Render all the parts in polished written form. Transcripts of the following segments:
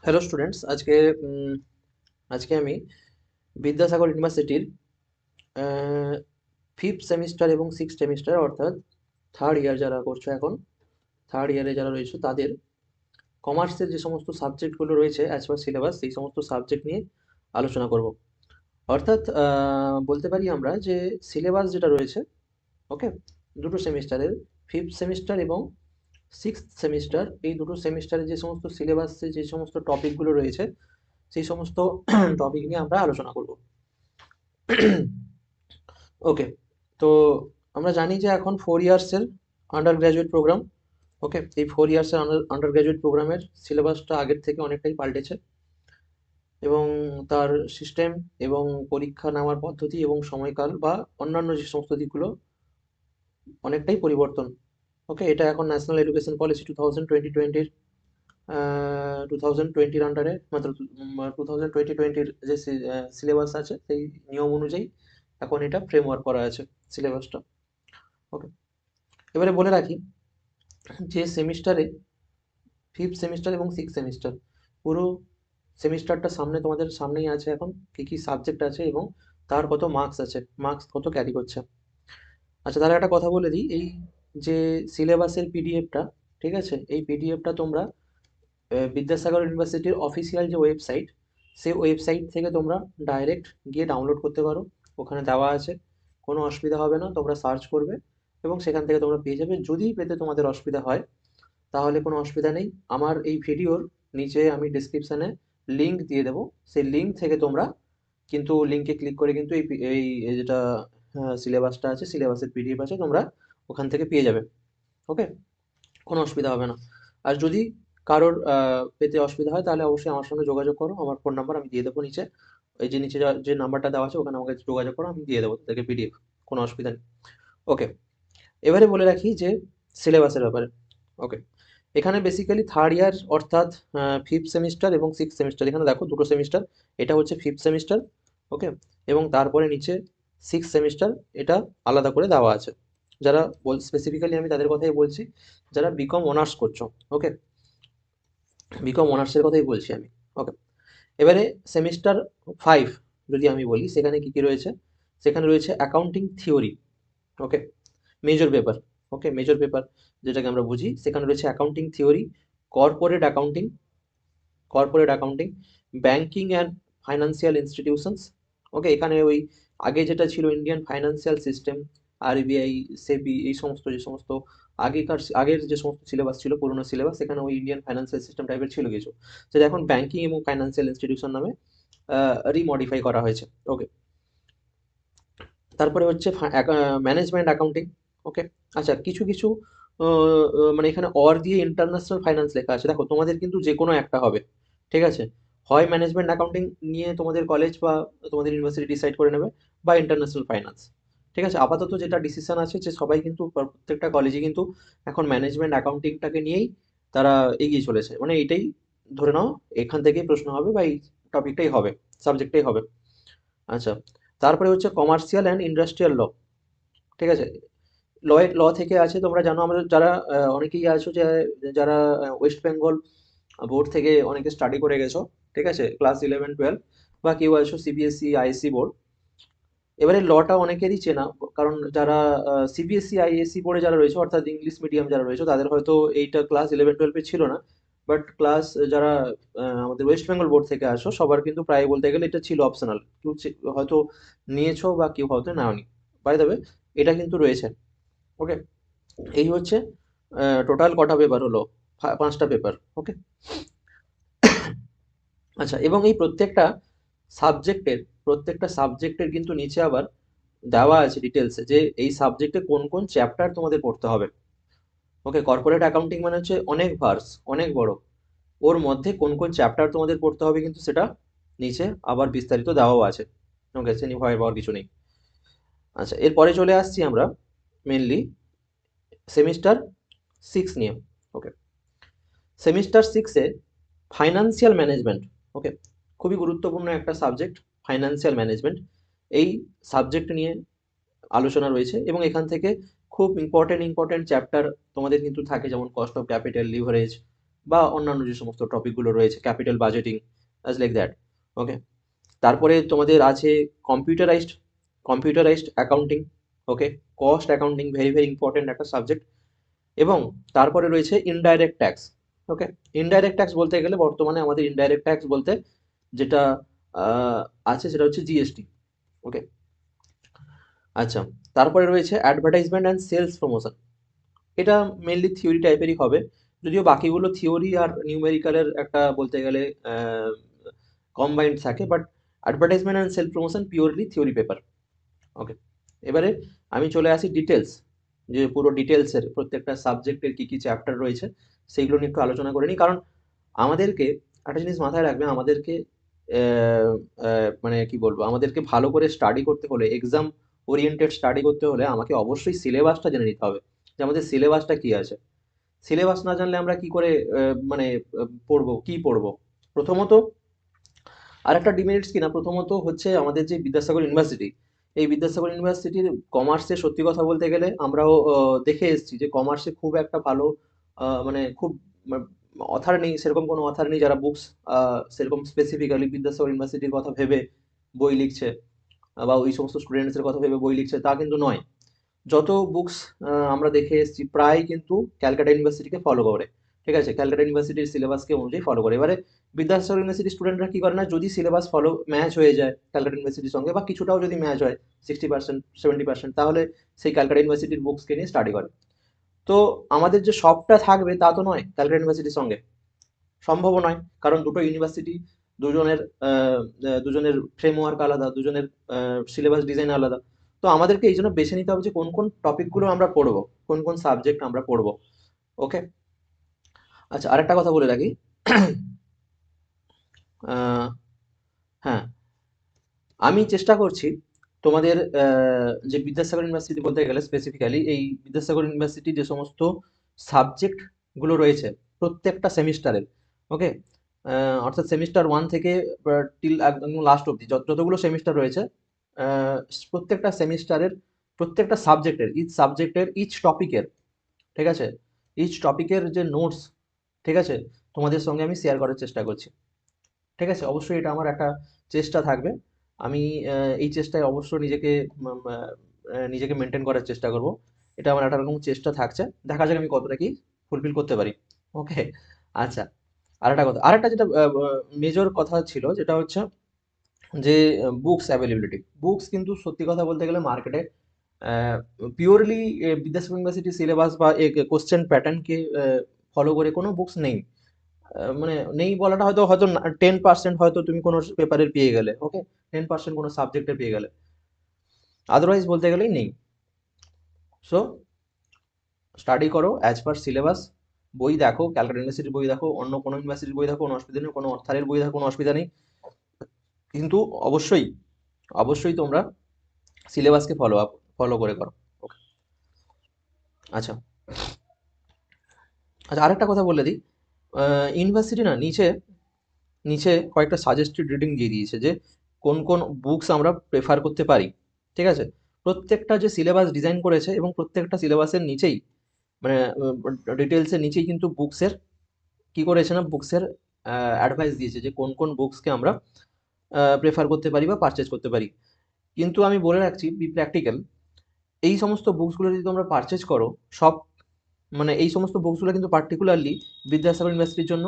Hello students, আজকে আমি বিদ্যাসাগর ইউনিভার্সিটির ফিফথ সেমিস্টার এবং সিক্স সেমিস্টার অর্থাৎ থার্ড ইয়ার যারা করছো এখন, থার্ড ইয়ারে যারা রয়েছে তাদের কমার্সের যে সমস্ত সাবজেক্টগুলো রয়েছে অ্যাজ পার সিলেবাস, সেই সমস্ত সাবজেক্ট নিয়ে আলোচনা করব। অর্থাৎ বলতে পারি আমরা যে সিলেবাস যেটা রয়েছে, ওকে, দুটো সেমিস্টারের ফিফথ সেমিস্টার এবং সিক্সথ সেমিস্টার, এই দুটো সেমিস্টারে যে সমস্ত সিলেবাসে যে সমস্ত টপিকগুলো রয়েছে সেই সমস্ত টপিক নিয়ে আমরা আলোচনা করব। ওকে, তো আমরা জানি যে এখন 4 ইয়ার্সের আন্ডার গ্র্যাজুয়েট প্রোগ্রাম। ওকে, এই 4 ইয়ার্সের আন্ডার গ্র্যাজুয়েট প্রোগ্রামের সিলেবাসটা আগের থেকে অনেকটাই পাল্টেছে এবং তার সিস্টেম এবং পরীক্ষা নেওয়ার পদ্ধতি এবং সময়কাল বা অন্যান্য যে সমস্ত দিকগুলো অনেকটাই পরিবর্তন। ওকে, এটা এখন ন্যাশনাল এডুকেশন পলিসি 2020-র আন্ডারে, মাত্র 2020-র যে সিলেবাস আছে সেই নিয়ম অনুযায়ী এখন এটা ফ্রেমওয়ার্ক করা আছে সিলেবাসটা। ওকে, এবারে বলে রাখি যে সেমিস্টারে ফিফথ সেমিস্টার এবং সিক্স সেমিস্টার পুরো সেমিস্টারটা সামনে তোমাদের সামনেই আছে, এখন কি কি সাবজেক্ট আছে এবং তার কত মার্কস আছে, মার্কস কত ক্যারি করছে। আচ্ছা, তাহলে একটা কথা বলে দিই, এই যে সিলেবাসের পিডিএফটা, ঠিক আছে, এই পিডিএফটা তোমরা বিদ্যাসাগর ইউনিভার্সিটির অফিসিয়াল যে ওয়েবসাইট, সেই ওয়েবসাইট থেকে তোমরা ডাইরেক্ট গিয়ে ডাউনলোড করতে পারো। ওখানে দেওয়া আছে, কোনো অসুবিধা হবে না, তোমরা সার্চ করবে এবং সেখান থেকে তোমরা পেয়ে যাবে। যদি পেতে তোমাদের অসুবিধা হয় তাহলে কোনো অসুবিধা নেই, আমার এই ভিডিওর নিচে আমি ডিসক্রিপশানে লিঙ্ক দিয়ে দেবো, সেই লিঙ্ক থেকে তোমরা কিন্তু লিঙ্কে ক্লিক করে কিন্তু এই যেটা সিলেবাসটা আছে, সিলেবাসের পিডিএফ আছে, তোমরা ওখান থেকে পেয়ে যাবে। ওকে, কোনো অসুবিধা হবে না। আর যদি কারোর পেতে অসুবিধা হয় তাহলে অবশ্যই আমার সঙ্গে যোগাযোগ করো, আমার ফোন নাম্বার আমি দিয়ে দেবো নিচে, এই যে নিচে যে নাম্বারটা দেওয়া আছে ওখানে আমাকে যোগাযোগ করো, আমি দিয়ে দেবো তাদেরকে পিডিএফ, কোনো অসুবিধা নেই। ওকে, এবারে বলে রাখি যে সিলেবাসের ব্যাপারে। ওকে, এখানে বেসিক্যালি থার্ড ইয়ার অর্থাৎ ফিফথ সেমিস্টার এবং সিক্স সেমিস্টার, এখানে দেখো দুটো সেমিস্টার, এটা হচ্ছে ফিফথ সেমিস্টার। ওকে, এবং তারপরে নিচে সিক্স সেমিস্টার, এটা আলাদা করে দেওয়া আছে। যারা স্পেসিফিক্যালি আমি তাদের কথাই বলছি, যারা বিকম অনার্স করছো। ওকে, বিকম অনার্সের কথাই বলছি আমি। ওকে, এবারে সেমিস্টার 5 যদি আমি বলি, সেখানে কি কি রয়েছে, সেখানে রয়েছে accounting theory. Okay, major paper. Okay, major paper যেটাকে আমরা বুঝি, সেখানে রয়েছে accounting theory, corporate accounting, banking and financial institutions. Okay, এখানে ওই আগে যেটা ছিল Indian financial system, RBI, SEBI, এই সমস্ত যে সমস্ত আগের যে সমস্ত সিলেবাস ছিল, পুরোনো সিলেবাস, সেখানে ওই ইন্ডিয়ান ফাইন্যান্সিয়াল সিস্টেম টাইপের ছিল কিছু, যেটা এখন ব্যাংকিং এবং ফাইন্যান্সিয়াল ইনস্টিটিউশন নামে রিমডিফাই করা হয়েছে। ওকে, তারপরে হচ্ছে ম্যানেজমেন্ট অ্যাকাউন্টিং। ওকে, আচ্ছা, কিছু কিছু মানে এখানে অর দিয়ে ইন্টারন্যাশনাল ফাইন্যান্স লেখা আছে, দেখো তোমাদের কিন্তু যে কোনো একটা হবে, ঠিক আছে, হয় ম্যানেজমেন্ট অ্যাকাউন্টিং নিয়ে তোমাদের কলেজ বা তোমাদের ইউনিভার্সিটি ডিসাইড করে নেবে, বা ইন্টারন্যাশনাল ফাইন্যান্স। ঠিক আছে, আপাতত যেটা ডিসিশন আছে যে সবাই কিন্তু প্রত্যেকটা কলেজে কিন্তু এখন ম্যানেজমেন্ট অ্যাকাউন্টিংটাকে নিয়েই তারা এগিয়ে চলেছে, মানে এটাই ধরে নাও এখান থেকেই প্রশ্ন হবে বা এই টপিকটাই হবে, সাবজেক্টটাই হবে। আচ্ছা, তারপরে হচ্ছে কমার্শিয়াল অ্যান্ড ইন্ডাস্ট্রিয়াল ল। ঠিক আছে, ল থেকে আছে, তোমরা জানো, আমরা যারা অনেকেই আছো যে যারা ওয়েস্ট বেঙ্গল বোর্ড থেকে অনেকে স্টাডি করে গেছো, ঠিক আছে, ক্লাস 11-12, বা কেউ আছো সিবিএসই আইএসসি বোর্ড। এবারে লটা অনেকেরই চেনা, কারণ যারা সিবিএসই আইএসসি বোর্ডে যারা রয়েছে, অর্থাৎ ইংলিশ মিডিয়াম যারা রয়েছে, তাদের হয়তো এইটা ক্লাস 11-12-এ ছিল না, বাট ক্লাস যারা আমাদের ওয়েস্ট বেঙ্গল বোর্ড থেকে আসো সবার কিন্তু প্রায় বলতে গেলে এটা ছিল অপশনাল, কেউ হয়তো নিয়েছো বা কেউ হয়তো নাওনি, বাই দ্য ওয়ে এটা কিন্তু রয়েছে। ওকে, এই হচ্ছে টোটাল কটা পেপার হলো, 5টা পেপার। ওকে, আচ্ছা, এবং এই প্রত্যেকটা সাবজেক্টের কিন্তু নিচে আবার দেওয়া আছে ডিটেলসে যে এই সাবজেক্টে কোন কোন চ্যাপ্টার তোমাদের পড়তে হবে। ওকে, কর্পোরেট অ্যাকাউন্টিং মানে হচ্ছে অনেক ভার্স, অনেক বড়, ওর মধ্যে কোন কোন চ্যাপ্টার তোমাদের পড়তে হবে কিন্তু সেটা নিচে আবার বিস্তারিত দেওয়াও আছে। ওকে, সে নিয়ে ভয় পাওয়ার কিছু নেই। আচ্ছা, এরপরে চলে আসছি আমরা মেনলি সেমিস্টার 6 নিয়ে। ওকে, সেমিস্টার 6-এ ফাইনান্সিয়াল ম্যানেজমেন্ট। ওকে, খুবই গুরুত্বপূর্ণ একটা সাবজেক্ট, ফাইনান্সিয়াল ম্যানেজমেন্ট। এই সাবজেক্ট নিয়ে আলোচনা রয়েছে এবং এখান থেকে খুব ইম্পর্টেন্ট চ্যাপ্টার তোমাদের কিন্তু থাকে, যেমন কস্ট অফ ক্যাপিটাল, লিভারেজ, বা অন্যান্য যে সমস্ত টপিকগুলো রয়েছে, capital budgeting, like that. Okay, তারপরে তোমাদের আছে computerised computerised accounting. Okay, cost accounting very very important একটা সাবজেক্ট। এবং তারপরে রয়েছে indirect tax. Okay, indirect tax বলতে গেলে বর্তমানে আমাদের ইনডাইরেক্ট ট্যাক্স বলতে যেটা আছে সেটা হচ্ছে জিএসটি। ওকে, আচ্ছা, তারপরে রয়েছে অ্যাডভার্টাইজমেন্ট অ্যান্ড সেলস প্রমোশন। এটা মেনলি থিওরি টাইপেরই হবে, যদিও বাকিগুলো থিওরি আর নিউমেরিক্যালের একটা বলতে গেলে কম্বাইন্ড থাকে, but advertisement and sales promotion purely theory paper. Okay, এবারে আমি চলে আসি ডিটেলস, যে পুরো ডিটেলসের প্রত্যেকটা সাবজেক্টের কী কী চ্যাপ্টার রয়েছে সেইগুলো নিয়ে একটু আলোচনা করে নিই। কারণ আমাদেরকে একটা জিনিস মাথায় রাখবে, আমাদেরকে মানে কি বলবো, আমাদেরকে ভালো করে স্টাডি করতে হলে, এক্সাম ওরিয়েন্টেড স্টাডি করতে হলে আমাকে অবশ্যই সিলেবাসটা জেনে নিতে হবে, যে আমাদের সিলেবাসটা কি আছে। সিলেবাস না জানলে আমরা কি করে মানে পড়বো, কি পড়বো। প্রথমত আর একটা ডিমেরিটস কিনা, প্রথমত হচ্ছে আমাদের যে বিদ্যাসাগর ইউনিভার্সিটি, এই বিদ্যাসাগর ইউনিভার্সিটির কমার্সে সত্যি কথা বলতে গেলে আমরাও দেখে এসেছি যে কমার্সে খুব একটা ভালো মানে খুব অথার নেই, সেরকম কোনো অথার নেই যারা বুকস সেরকম স্পেসিফিক্যালি বিদ্যাসাগর ইউনিভার্সিটির কথা ভেবে বই লিখছে, বা ওই সমস্ত স্টুডেন্টসের কথা ভেবে বই লিখছে, তা কিন্তু নয়। যত বুকস আমরা দেখে এসেছি প্রায় কিন্তু ক্যালকাটা ইউনিভার্সিটিকে ফলো করে। ঠিক আছে, ক্যালকাটা ইউনিভার্সিটির সিলেবাসকে অনুযায়ী ফলো করে। এবারে বিদ্যাসাগর ইউনিভার্সিটির স্টুডেন্টরা কি করে না, যদি সিলেবাস ফলো ম্যাচ হয়ে যায় ক্যালকাটা ইউনিভার্সিটির সঙ্গে, বা কিছুটাও যদি ম্যাচ হয় 60% 70%, তাহলে সেই ক্যালকাটা ইউনিভার্সিটির বুকসকে নিয়ে স্টাডি করে। তো আমাদের যে সবটা থাকবে তা তো নয় ক্যালকাটা ইউনিভার্সিটির সঙ্গে, সম্ভবও নয়। কারণ দুটো ইউনিভার্সিটি, দুজনের দুজনের ফ্রেমওয়ার্ক আলাদা, দুজনের সিলেবাস ডিজাইন আলাদা। তো আমাদেরকে এই জন্য বেছে নিতে হবে যে কোন কোন টপিকগুলো আমরা পড়বো, কোন কোন সাবজেক্ট আমরা পড়বো। ওকে, আচ্ছা, আরেকটা কথা বলে রাখি। আহ, হ্যাঁ, আমি চেষ্টা করছি তোমাদের যে বিদ্যাসাগর ইউনিভার্সিটি বলতে গেলে স্পেসিফিক্যালি এই বিদ্যাসাগর ইউনিভার্সিটি যে সমস্ত সাবজেক্ট গুলো রয়েছে প্রত্যেকটা সেমিস্টারের। ওকে, অর্থাৎ সেমিস্টার ওয়ান থেকে টিল একদম লাস্ট অব্দি যতগুলো সেমিস্টার রয়েছে, আহ, প্রত্যেকটা সেমিস্টারের প্রত্যেকটা সাবজেক্টের, ইচ টপিকের, ঠিক আছে, ইচ টপিকের যে নোটস, ঠিক আছে, তোমাদের সঙ্গে আমি শেয়ার করার চেষ্টা করছি। ঠিক আছে, অবশ্যই এটা আমার একটা চেষ্টা থাকবে। আমি এই চেষ্টায় অবশ্য নিজেকে মেনটেন করার চেষ্টা করব। এটা আমার একটা রকম চেষ্টা থাকছে, দেখা যাক আমি কতটা কি ফুলফিল করতে পারি। ওকে, আচ্ছা, আরেকটা কথা, আরেকটা যেটা মেজর কথা ছিল, যেটা হচ্ছে যে বুকস অ্যাভেলেবিলিটি। বুকস কিন্তু সত্যি কথা বলতে গেলে মার্কেটে পিওরলি বিদ্যাসাগর ইউনিভার্সিটি সিলেবাস বা কোশ্চেন প্যাটার্নকে ফলো করে কোনো বুকস নেই। মানে নেই বলাটা হয়তো হয়তো 10% হয়তো তুমি কোনো পেপারের পেয়ে গেলে, ওকে, 10% কোনো সাবজেক্টে পেয়ে গেলে, আদারওয়াইজ বলতে গেলেই নেই। সো স্টাডি করো অ্যাজ পার সিলেবাস, বই দেখো, ক্যালকাটা ইউনিভার্সিটির বই দেখো, অন্য কোনো ইউনিভার্সিটির বই দেখো, কোনো অসুবিধা নেই, কোনো অর্থারের বই দেখো, কোনো অসুবিধা নেই। কিন্তু অবশ্যই অবশ্যই তোমরা সিলেবাসকে ফলো করে করো। ওকে, আচ্ছা, আচ্ছা, আরেকটা কথা বলে দিই। ইউনিভার্সিটি না নিচে নিচে কয়েকটা সাজেস্টেড রিডিং দিয়ে দিয়েছে, যে কোন কোন বুকস আমরা প্রেফার করতে পারি। ঠিক আছে, প্রত্যেকটা যে সিলেবাস ডিজাইন করেছে এবং প্রত্যেকটা সিলেবাসের নিচেই মানে ডিটেলসের নিচেই কিন্তু বুকসের কি করেছে না, বুকসের অ্যাডভাইস দিয়েছে যে কোন কোন বুকসকে আমরা প্রেফার করতে পারি বা পারচেজ করতে পারি। কিন্তু আমি বলে রাখছি, বি প্র্যাকটিক্যাল, এই সমস্ত বুকসগুলো যদি তোমরা পারচেজ করো, সব মানে এই সমস্ত বুকসগুলো কিন্তু পার্টিকুলারলি বিদ্যাসাগর ইউনিভার্সিটির জন্য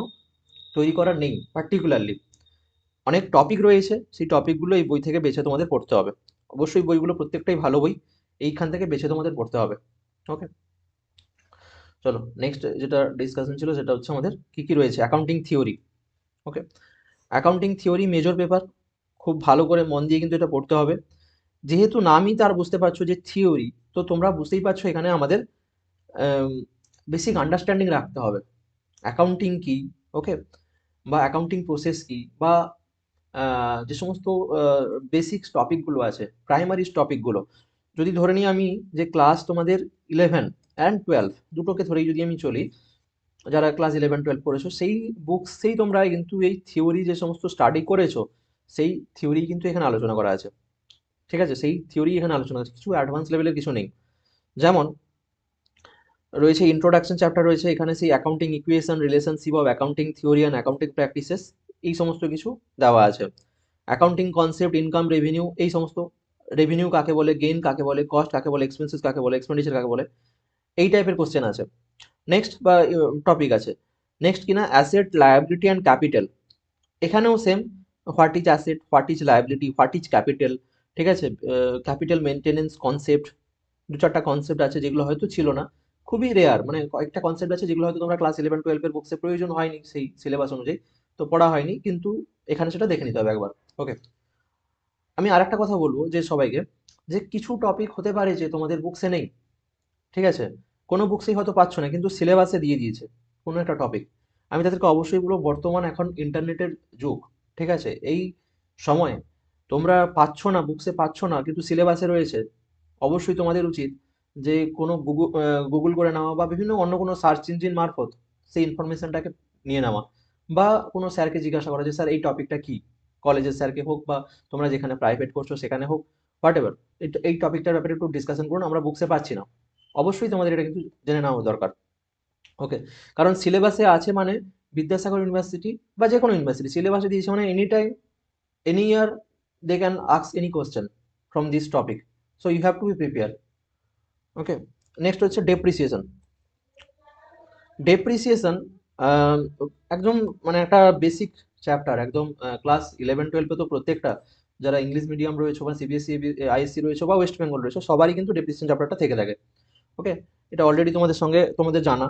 তৈরি করা নেই। পার্টিকুলারলি অনেক টপিক রয়েছে, সেই টপিকগুলো এই বই থেকে বেছে তোমাদের পড়তে হবে। অবশ্যই বইগুলো প্রত্যেকটাই ভালো বই, এইখান থেকে বেছে তোমাদের পড়তে হবে। ওকে, চলো নেক্সট যেটা ডিসকাশন ছিল সেটা হচ্ছে আমাদের কি কি রয়েছে, অ্যাকাউন্টিং থিওরি। ওকে, অ্যাকাউন্টিং থিওরি মেজর পেপার, খুব ভালো করে মন দিয়ে কিন্তু এটা পড়তে হবে। যেহেতু নামই তার বুঝতে পারছো যে থিওরি, তো তোমরা বুঝতেই পারছো এখানে আমাদের বেসিক আন্ডারস্ট্যান্ডিং রাখতে হবে অ্যাকাউন্টিং কি। ওকে, বা অ্যাকাউন্টিং প্রসেস কি, বা যে সমস্ত বেসিক টপিকগুলো আছে, প্রাইমারি টপিকগুলো, যদি ধরে নিই আমি যে ক্লাস তোমাদের 11 and 12 দুটোকে ধরেই যদি আমি চলি, যারা ক্লাস 11 12 পড়েছো সেই বুকসেই তোমরা কিন্তু এই থিওরি যে সমস্ত স্টাডি করেছো, সেই থিওরি কিন্তু এখানে আলোচনা করা আছে। ঠিক আছে, সেই থিওরি এখানে আলোচনা আছে, কিছু অ্যাডভান্স লেভেলের কিছু নেই। যেমন রয়েছে ইন্ট্রোডাকশন চ্যাপ্টার রয়েছে, এখানে সেই accounting equation, relationship of accounting theory and accounting practices এই সমস্ত কিছু দেওয়া আছে। অ্যাকাউন্টিং কনসেপ্ট, ইনকাম, রেভিনিউ এই সমস্ত, রেভিনিউ কাকে বলে, গেইন কাকে বলে, কস্ট কাকে বলে, এক্সপেন্সেস কাকে বলে, এক্সপেন্ডিচার কাকে বলে, এই টাইপের কোশ্চেন আছে। নেক্সট বা টপিক আছে নেক্সট কিনা অ্যাসেট, লায়াবিলিটি অ্যান্ড ক্যাপিটাল। এখানেও same, what is asset, what is liability, what is capital, ঠিক আছে। ক্যাপিটাল মেনটেনেন্স কনসেপ্ট, দু চারটা কনসেপ্ট আছে যেগুলো হয়তো ছিল না, খুবই রেয়ার, মানে কয়েকটা কনসেপ্ট আছে যেগুলো হয়তো তোমরা ক্লাস 11-12 বুকসে প্রয়োজন হয়নি সেই সিলেবাস অনুযায়ী, তো পড়া হয়নি, কিন্তু এখানে সেটা দেখে নিতে হবে একবার। ওকে, আমি আরেকটা কথা বলবো যে সবাইকে, যে কিছু টপিক হতে পারে যে তোমাদের বুকসে নেই, ঠিক আছে, কোনো বুকসেই হয়তো পাচ্ছ না কিন্তু সিলেবাসে দিয়ে দিয়েছে কোনো একটা টপিক। আমি তাদেরকে অবশ্যই বলবো, বর্তমান এখন ইন্টারনেটের যুগ, ঠিক আছে, এই সময়ে তোমরা পাচ্ছ না, বুকসে পাচ্ছ না কিন্তু সিলেবাসে রয়েছে, অবশ্যই তোমাদের উচিত যে কোনো গুগল করে নেওয়া বা বিভিন্ন অন্য কোনো সার্চ ইঞ্জিন মারফত সেই ইনফরমেশনটাকে নিয়ে নেওয়া, বা কোনো স্যারকে জিজ্ঞাসা করা যে স্যার এই টপিকটা কি, কলেজের স্যারকে হোক বা তোমরা যেখানে প্রাইভেট করছো সেখানে হোক, হোয়াট এভার, এই টপিকটার ব্যাপারে একটু ডিসকাশন করুন, আমরা বুকসে পাচ্ছি না। অবশ্যই তোমাদের এটা কিন্তু জেনে নেওয়া দরকার। ওকে, কারণ সিলেবাসে আছে মানে বিদ্যাসাগর ইউনিভার্সিটি বা যে কোনো ইউনিভার্সিটি সিলেবাসে দিয়েছে মানে any time, any year they can ask any question from this topic, so you have to be prepare. Okay, next হচ্ছে ডেপ্রিসিয়েশন। ডেপ্রিসিয়েশন একদম মানে একটা বেসিক চ্যাপ্টার একদম, ক্লাস 11-12 তো প্রত্যেকটা যারা ইংলিশ মিডিয়াম রয়েছে বা সিবিএসসি, আইএসসি রয়েছে বা ওয়েস্ট বেঙ্গল রয়েছে সবারই কিন্তু ডেপ্রিসিয়েশন চ্যাপ্টারটা থেকে থাকে। ওকে, এটা অলরেডি তোমাদের জানা।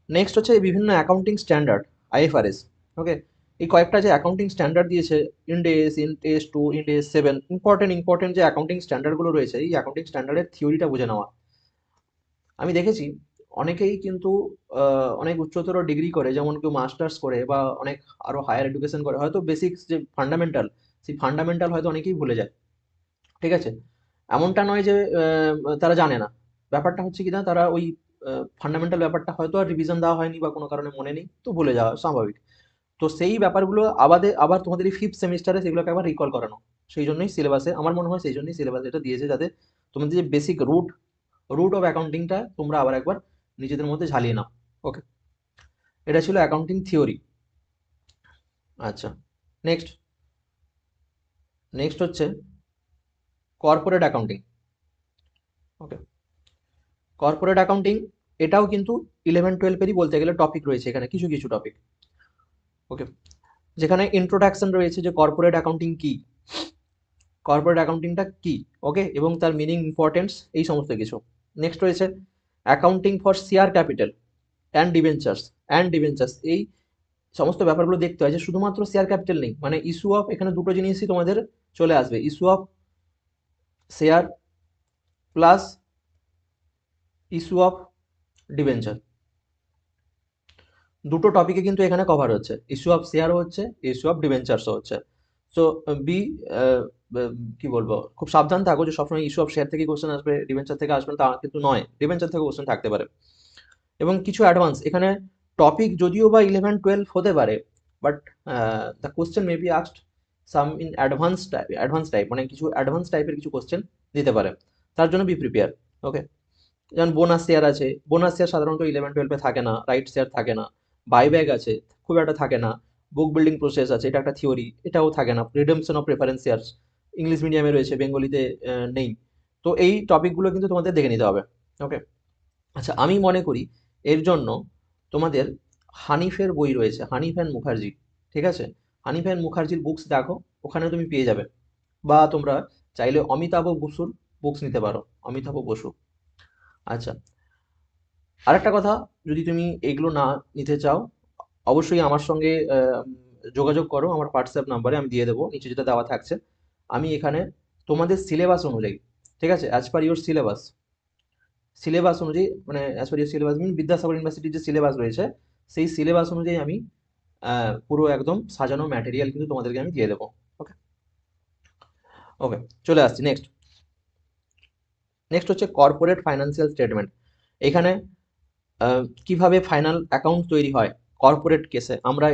নেক্সট হচ্ছে বিভিন্ন অ্যাকাউন্টিং স্ট্যান্ডার্ড, আইএফআরএস। ওকে, এই কয়েকটা যে অ্যাকাউন্টিং স্ট্যান্ডার্ড দিয়েছে, ইন্ড এস, ইন্ড এস 2, ইন্ড এস 7, ইম্পর্টেন্ট যে অ্যাকাউন্টিং স্ট্যান্ডার্ডগুলো রয়েছে, এই অ্যাকাউন্টিং স্ট্যান্ডার্ডের থিওরিটা বুঝে নেওয়া। আমি দেখেছি অনেকেই কিন্তু অনেক উচ্চতর ডিগ্রি করে, যেমন কেউ মাস্টার্স করে বা অনেক আরো হায়ার এডুকেশন করে, হয়তো বেসিক্স যে ফান্ডামেন্টাল, সেই ফান্ডামেন্টাল হয়তো অনেকেই ভুলে যায়, ঠিক আছে। এমনটা নয় যে তারা জানে না, ব্যাপারটা হচ্ছে কি না, তারা ওই ফান্ডামেন্টাল ব্যাপারটা হয়তো আর রিভিশন দেওয়া হয়নি বা কোনো কারণে মনে নেই, তো ভুলে যাওয়া স্বাভাবিক। তো সেই ব্যাপারগুলো আবার তোমাদের এই ফিফথ সেমিস্টারে সেগুলোকে আবার রিকল করানো, সেই জন্যই সিলেবাসে, আমার মনে হয় সেই জন্যই সিলেবাসে এটা দিয়েছে, যাতে তোমাদের যে বেসিক রুট রুট অফ অ্যাকাউন্টিংটা তোমরা আবার একবার নিজেদের মধ্যে ঝালিয়ে নাও। ওকে, এটা ছিল অ্যাকাউন্টিং থিওরি। আচ্ছা, নেক্সট নেক্সট হচ্ছে কর্পোরেট অ্যাকাউন্টিং। ওকে, কর্পোরেট অ্যাকাউন্টিং এটাও কিন্তু 11-12-এরই বলতে গেলে টপিক রয়েছে এখানে, কিছু কিছু টপিক। ওকে, যেখানে ইন্ট্রোডাকশন রয়েছে যে কর্পোরেট অ্যাকাউন্টিং কি, কর্পোরেট অ্যাকাউন্টিংটা কি, ওকে, এবং তার মিনিং, ইম্পর্টেন্স, এই সমস্ত কিছু। নেক্সট রয়েছে accounting for share capital and debentures এই সমস্ত ব্যাপারগুলো দেখতে হয় যে শুধুমাত্র শেয়ার ক্যাপিটাল নেই, মানে ইস্যু অফ, এখানে দুটো জিনিসই তোমাদের চলে আসবে, issue of share plus issue of debenture, দুটো টপিকে কিন্তু এখানে কভার হচ্ছে, ইস্যু অফ শেয়ারও হচ্ছে, ইস্যু অফ ডিবেঞ্চার্সও হচ্ছে। সো বি কি বলবো, খুব সাবধান থাকো যে সবসময় ইস্যু অফ শেয়ার থেকে কোশ্চেন আসবে, ডিবেঞ্চার থেকে আসবে না, তা কিন্তু নয়, ডিবেঞ্চার থেকে কোশ্চেন থাকতে পারে। এবং কিছু অ্যাডভান্স এখানে টপিক যদিও বা 11-12 হতে পারে, but the question may be asked some in advance type, মানে কিছু অ্যাডভান্স টাইপের কিছু কোশ্চেন দিতে পারে, তার জন্য বি প্রিপেয়ার। ওকে, যেমন বোনাস শেয়ার আছে, বোনাস শেয়ার সাধারণত 11-12 থাকে না, রাইট শেয়ার থাকে না, বাইব্যাক আছে, খুব একটা থাকে না, বুক বিল্ডিং প্রসেস আছে, এটা একটা থিওরি, এটাও থাকে না, redemption of preference shares English মিডিয়ামে রয়েছে, বেঙ্গলিতে নেই। তো এই টপিকগুলো কিন্তু তোমাদের দেখে নিতে হবে। ওকে, আচ্ছা, আমি মনে করি এর জন্য তোমাদের হানিফের বই রয়েছে, হানিফ অ্যান্ড মুখার্জি, ঠিক আছে, হানিফ অ্যান্ড মুখার্জির বুকস দেখো, ওখানে তুমি পেয়ে যাবে, বা তোমরা চাইলে অমিতাভ বসুর বুকস নিতে পারো, অমিতাভ বসু। আচ্ছা, আরেকটা কথা, যদি তুমি এগুলো না নিতে চাও অবশ্যই আমার সঙ্গে যোগাযোগ করো, আমার হোয়াটসঅ্যাপ নাম্বারে আমি দিয়ে দেবো, নিচে যেটা দেওয়া থাকছে। আমি এখানে তোমাদের সিলেবাস অনুযায়ী, ঠিক আছে, as per your syllabus, syllabus অনুযায়ী, মানে অ্যাজ পার ইউর সিলেবাস মিন বিদ্যাসাগর ইউনিভার্সিটির যে সিলেবাস রয়েছে সেই সিলেবাস অনুযায়ী আমি পুরো একদম সাজানো ম্যাটেরিয়াল কিন্তু তোমাদেরকে আমি দিয়ে দেবো। ওকে, ওকে, চলে আসছি নেক্সট। নেক্সট হচ্ছে কর্পোরেট ফাইন্যান্সিয়াল স্টেটমেন্ট। এখানে কিভাবে ফাইনাল অ্যাকাউন্ট তৈরি হয় কর্পোরেট কেসে, আমরা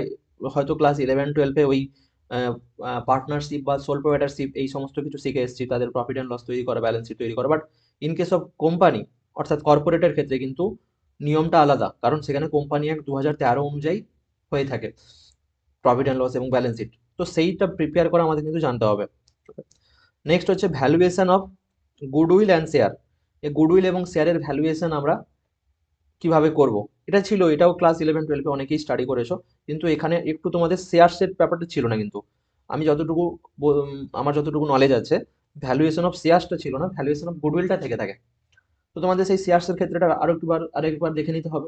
হয়তো ক্লাস 11-12-এ ওই পার্টনারশিপ বা সোল প্রোপ্রাইটারশিপ এই সমস্ত কিছু শিখে এসেছি, তাদের প্রফিট অ্যান্ড লস তৈরি করা, ব্যালেন্স শিট তৈরি করা, but in case of company অর্থাৎ কর্পোরেটের ক্ষেত্রে কিন্তু নিয়মটা আলাদা, কারণ সেখানে কোম্পানি অ্যাক্ট 2013 অনুযায়ী হয়ে থাকে প্রফিট অ্যান্ড লস এবং ব্যালেন্স শিট। তো সেইটা প্রিপেয়ার করা আমাদের কিন্তু জানতে হবে। নেক্সট হচ্ছে valuation of goodwill and share. এই গুডউইল এবং শেয়ারের ভ্যালুয়েশন আমরা কিভাবে করব, এটা ছিল, এটাও ক্লাস 11-12-এ অনেকেই স্টাডি করেছো, কিন্তু এখানে একটু তোমাদের শেয়ারসের ব্যাপারটা ছিল না কিন্তু। আমি যতটুকু আমার যতটুকু নলেজ আছে, ভ্যালুয়েশন অফ শেয়ারসটা ছিল না, ভ্যালুয়েশন অফ গুডউইলটা থেকে থাকে। তো তোমাদের সেই শেয়ারসের ক্ষেত্রেটা আরেকবার দেখে নিতে হবে।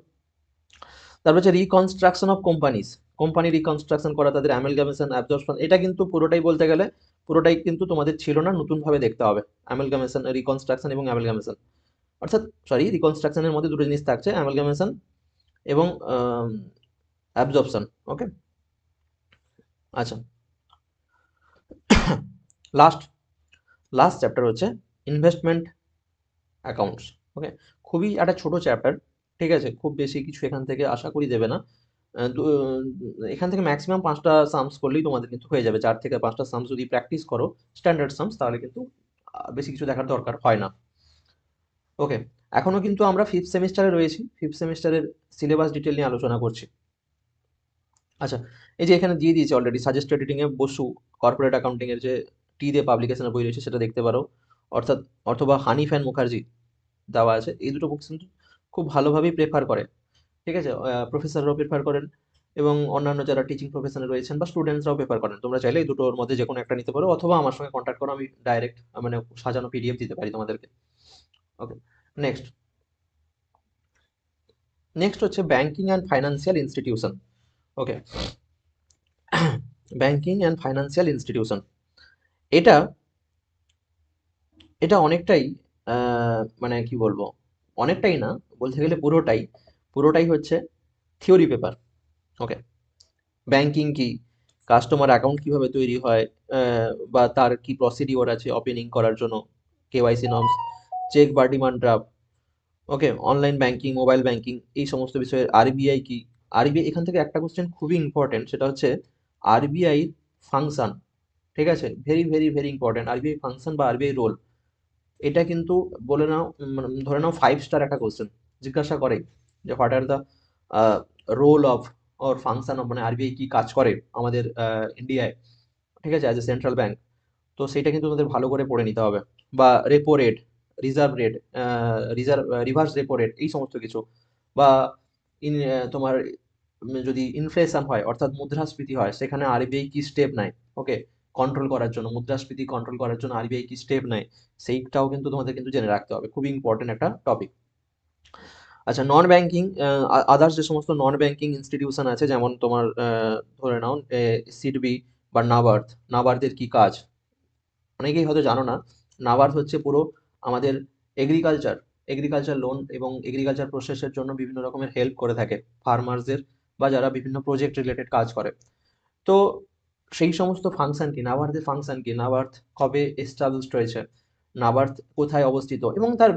তারপর হচ্ছে reconstruction of companies, company reconstruction করা, তাদের অ্যামেলগামেশন, অ্যাবজর্পশন, এটা কিন্তু পুরোটাই বলতে গেলে পুরোটাই কিন্তু তোমাদের ছিল না, নতুনভাবে দেখতে হবে। অ্যামেলগামেশন, রিকনস্ট্রাকশন এবং অ্যামেলগামেশন, অর্থাৎ সরি, রিকনস্ট্রাকশনের মধ্যে দুটো জিনিস থাকছে, অ্যামেলগামেশন এবং অ্যাবজর্পশন। ওকে, আচ্ছা, লাস্ট লাস্ট চ্যাপ্টার হচ্ছে ইনভেস্টমেন্ট অ্যাকাউন্টস। ওকে, খুবই একটা ছোট চ্যাপ্টার, ঠিক আছে, খুব বেশি কিছু এখান থেকে আশা করি দেবে না। এখান থেকে ম্যাক্সিমাম 5টা সামস করলেই তোমাদের কিন্তু হয়ে যাবে, 4 থেকে 5টা সামস যদি প্র্যাকটিস করো স্ট্যান্ডার্ড সামস, তাহলে কিন্তু বেশি কিছু দেখার দরকার হয় না। ওকে, এখনো কিন্তু আমরা ফিফথ সেমিস্টারে রয়েছি, ফিফথ সেমিস্টারের সিলেবাস ডিটেল নিয়ে আলোচনা করছি। আচ্ছা, এই যে এখানে দিয়ে দিয়েছে already, suggested reading a Basu corporate accounting এর যে টি দিয়ে পাবলিকেশনের বই রয়েছে সেটা দেখতে পারো, অর্থাৎ অথবা হানিফ অ্যান্ড মুখার্জি দেওয়া আছে। এই দুটো বুকস কিন্তু খুব ভালোভাবেই প্রেফার করে, ঠিক আছে, প্রফেসররাও প্রেফার করেন এবং অন্যান্য যারা টিচিং প্রফেশনে রয়েছেন বা স্টুডেন্টসরাও প্রেফার করেন। তোমরা চাইলে এই দুটোর মধ্যে যে কোনো একটা নিতে পারো, অথবা আমার সঙ্গে কন্ট্যাক্ট করো, আমি ডাইরেক্ট মানে সাজানো পিডিএফ দিতে পারি তোমাদেরকে। ওকে, নেক্সট নেক্সট হচ্ছে banking and financial institution. Okay, banking and financial institution, এটা এটা অনেকটাই মানে কি বলবো, অনেকটাই না, বলতে গেলে পুরোটাই, পুরোটাই হচ্ছে থিওরি পেপার। ওকে, ব্যাংকিং কি, কাস্টমার অ্যাকাউন্ট কিভাবে তৈরি হয়, বা তার কি প্রসিডিওর আছে ওপেনিং করার জন্য, কেওয়াইসি নর্মস, চেক বা ডিমান্ড ড্রাফট, ওকে, অনলাইন ব্যাংকিং, মোবাইল ব্যাংকিং, এই সমস্ত বিষয়ে আরবিআই কি, আরবিআই, এখান থেকে একটা কোশ্চেন খুবই ইম্পর্টেন্ট, সেটা হচ্ছে আরবিআই ফাংশন, ঠিক আছে, very very very important, RBI function বা আরবিআই রোল, এটা কিন্তু বলে নাও, মানে ধরে নাও 5 স্টার একটা কোশ্চেন জিজ্ঞাসা করে যে what are the role of or function of, মানে আরবিআই কি কাজ করে আমাদের ইন্ডিয়ায়, ঠিক আছে, অ্যাজ এ সেন্ট্রাল ব্যাংক। তো সেইটা কিন্তু তোমাদের ভালো করে পড়ে নিতে হবে। বা repo rate, reserve rate, reverse repo rate, এই সমস্ত কিছু। বা তোমার যদি ইনফ্লেশন হয়, অর্থাৎ মুদ্রাস্ফীতি হয়, সেখানে আরবিআই কি স্টেপ নেয়, ওকে, কন্ট্রোল করার জন্য, মুদ্রাস্ফীতি কন্ট্রোল করার জন্য আরবিআই কি স্টেপ নেয়, সেইটাও কিন্তু তোমাদের কিন্তু জেনে রাখতে হবে, খুবই ইম্পর্টেন্ট একটা টপিক। আচ্ছা, নন ব্যাংকিং, আদার্স যে সমস্ত নন ব্যাংকিং ইনস্টিটিউশন আছে, যেমন তোমার ধরে নাও সিডবি বা নাবার্থ, নাবার্থের কি কাজ, অনেকেই হয়তো জানো না। নাবার্থ হচ্ছে পুরো আমাদের এগ্রিকালচার এগ্রিকালচার লোন এবং এগ্রিকালচার প্রসেসের জন্য বিভিন্ন রকমের হেল্প করে থাকে ফার্মারদের, বা যারা বিভিন্ন প্রজেক্ট রিলেটেড কাজ করে। তো সেই সমস্ত ফাংশন কি, নাবার্থের ফাংশন কি, নাবার্থ কবে এস্টাবলিশড হয়েছে, নাবার্থ কোথায় অবস্থিত, এবং তার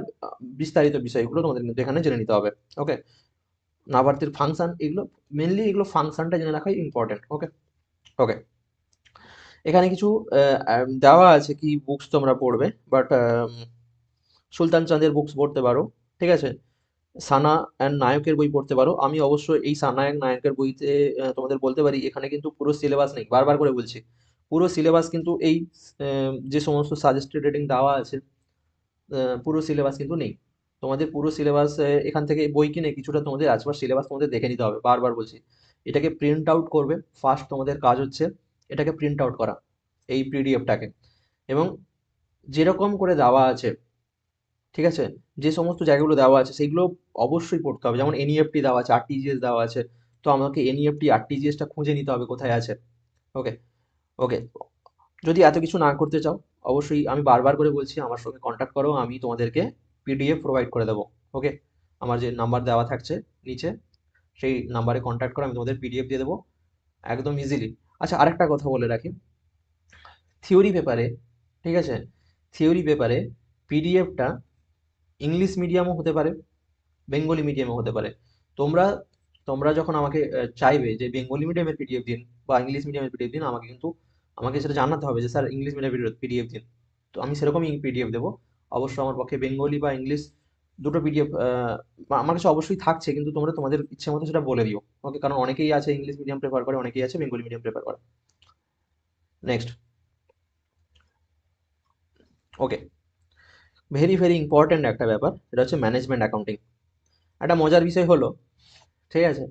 বিস্তারিত বিষয়গুলো তোমাদের কিন্তু এখানে জেনে নিতে হবে। ওকে, নাবার্থের ফাংশন, এগুলো মেনলি, এগুলো ফাংশনটা জেনে রাখাই ইম্পর্টেন্ট। ওকে, ওকে, এখানে কিছু দেওয়া আছে কি বুকস তোমরা পড়বে, বাট সুলতান চাঁদের বুকস পড়তে পারো, ঠিক আছে, সানা অ্যান্ড নায়কের বই পড়তে পারো। আমি অবশ্যই এই সানা অ্যান্ড নায়কের বইতে তোমাদের বলতে পারি, এখানে কিন্তু পুরো সিলেবাস নেই, বারবার করে বলছি, পুরো সিলেবাস কিন্তু এই যে সমস্ত সাজেস্টেড রিডিং দেওয়া আছে, পুরো সিলেবাস কিন্তু নেই। তোমাদের পুরো সিলেবাস এখান থেকে বই কিনে কিছুটা তোমাদের আজবার সিলেবাস তোমাদের দেখে নিতে হবে, বারবার বলছি। এটাকে প্রিন্ট আউট করবে, ফার্স্ট তোমাদের কাজ হচ্ছে এটাকে প্রিন্ট আউট করা, এই পিডিএফটাকে, এবং যেরকম করে দেওয়া আছে, ঠিক আছে, যে সমস্ত জায়গাগুলো দেওয়া আছে সেইগুলো অবশ্যই পড়তে হবে। যেমন এনইএফটি দেওয়া আছে, আরটিজিএস দেওয়া আছে, তো আমাকে এনইএফটি আরটিজিএসটা খুঁজে নিতে হবে কোথায় আছে। ওকে, ওকে, যদি এত কিছু না করতে চাও, অবশ্যই আমি বারবার করে বলছি, আমার সঙ্গে কন্ট্যাক্ট করো, আমি তোমাদেরকে পিডিএফ প্রোভাইড করে দেবো। ওকে, আমার যে নাম্বার দেওয়া থাকছে নিচে, সেই নাম্বারে কন্ট্যাক্ট করো, আমি তোমাদের পিডিএফ দিয়ে দেবো একদম ইজিলি। আচ্ছা, আরেকটা কথা বলে রাখি, থিওরি পেপারে, ঠিক আছে, থিওরি পেপারে পিডিএফটা ইংলিশ মিডিয়ামও হতে পারে, বেঙ্গলি মিডিয়ামে হতে পারে। তোমরা তোমরা যখন আমাকে চাইবে যে বেঙ্গলি মিডিয়ামের পিডিএফ দিন বা ইংলিশ মিডিয়ামের পিডিএফ দিন, আমাকে কিন্তু আমাকে সেটা জানাতে হবে যে স্যার ইংলিশ মিডিয়ামের পিডিএফ দিন, তো আমি সেরকমই পিডিএফ দেবো। অবশ্য আমার পক্ষে বেঙ্গলি বা ইংলিশ দুটো পিডিএফ আমার কাছে অবশ্যই থাকছে, কিন্তু তোমরা তোমাদের ইচ্ছে মতো সেটা বলে দিও। ওকে, কারণ অনেকেই আছে ইংলিশ মিডিয়াম প্রেফার করে, অনেকেই আছে বেঙ্গলি মিডিয়াম প্রেফার করে। নেক্সট, ওকে, ভেরি ভেরি ইম্পর্ট্যান্ট একটা ব্যাপার, সেটা হচ্ছে ম্যানেজমেন্ট অ্যাকাউন্টিং। একটা মজার বিষয় হলো, ঠিক আছে,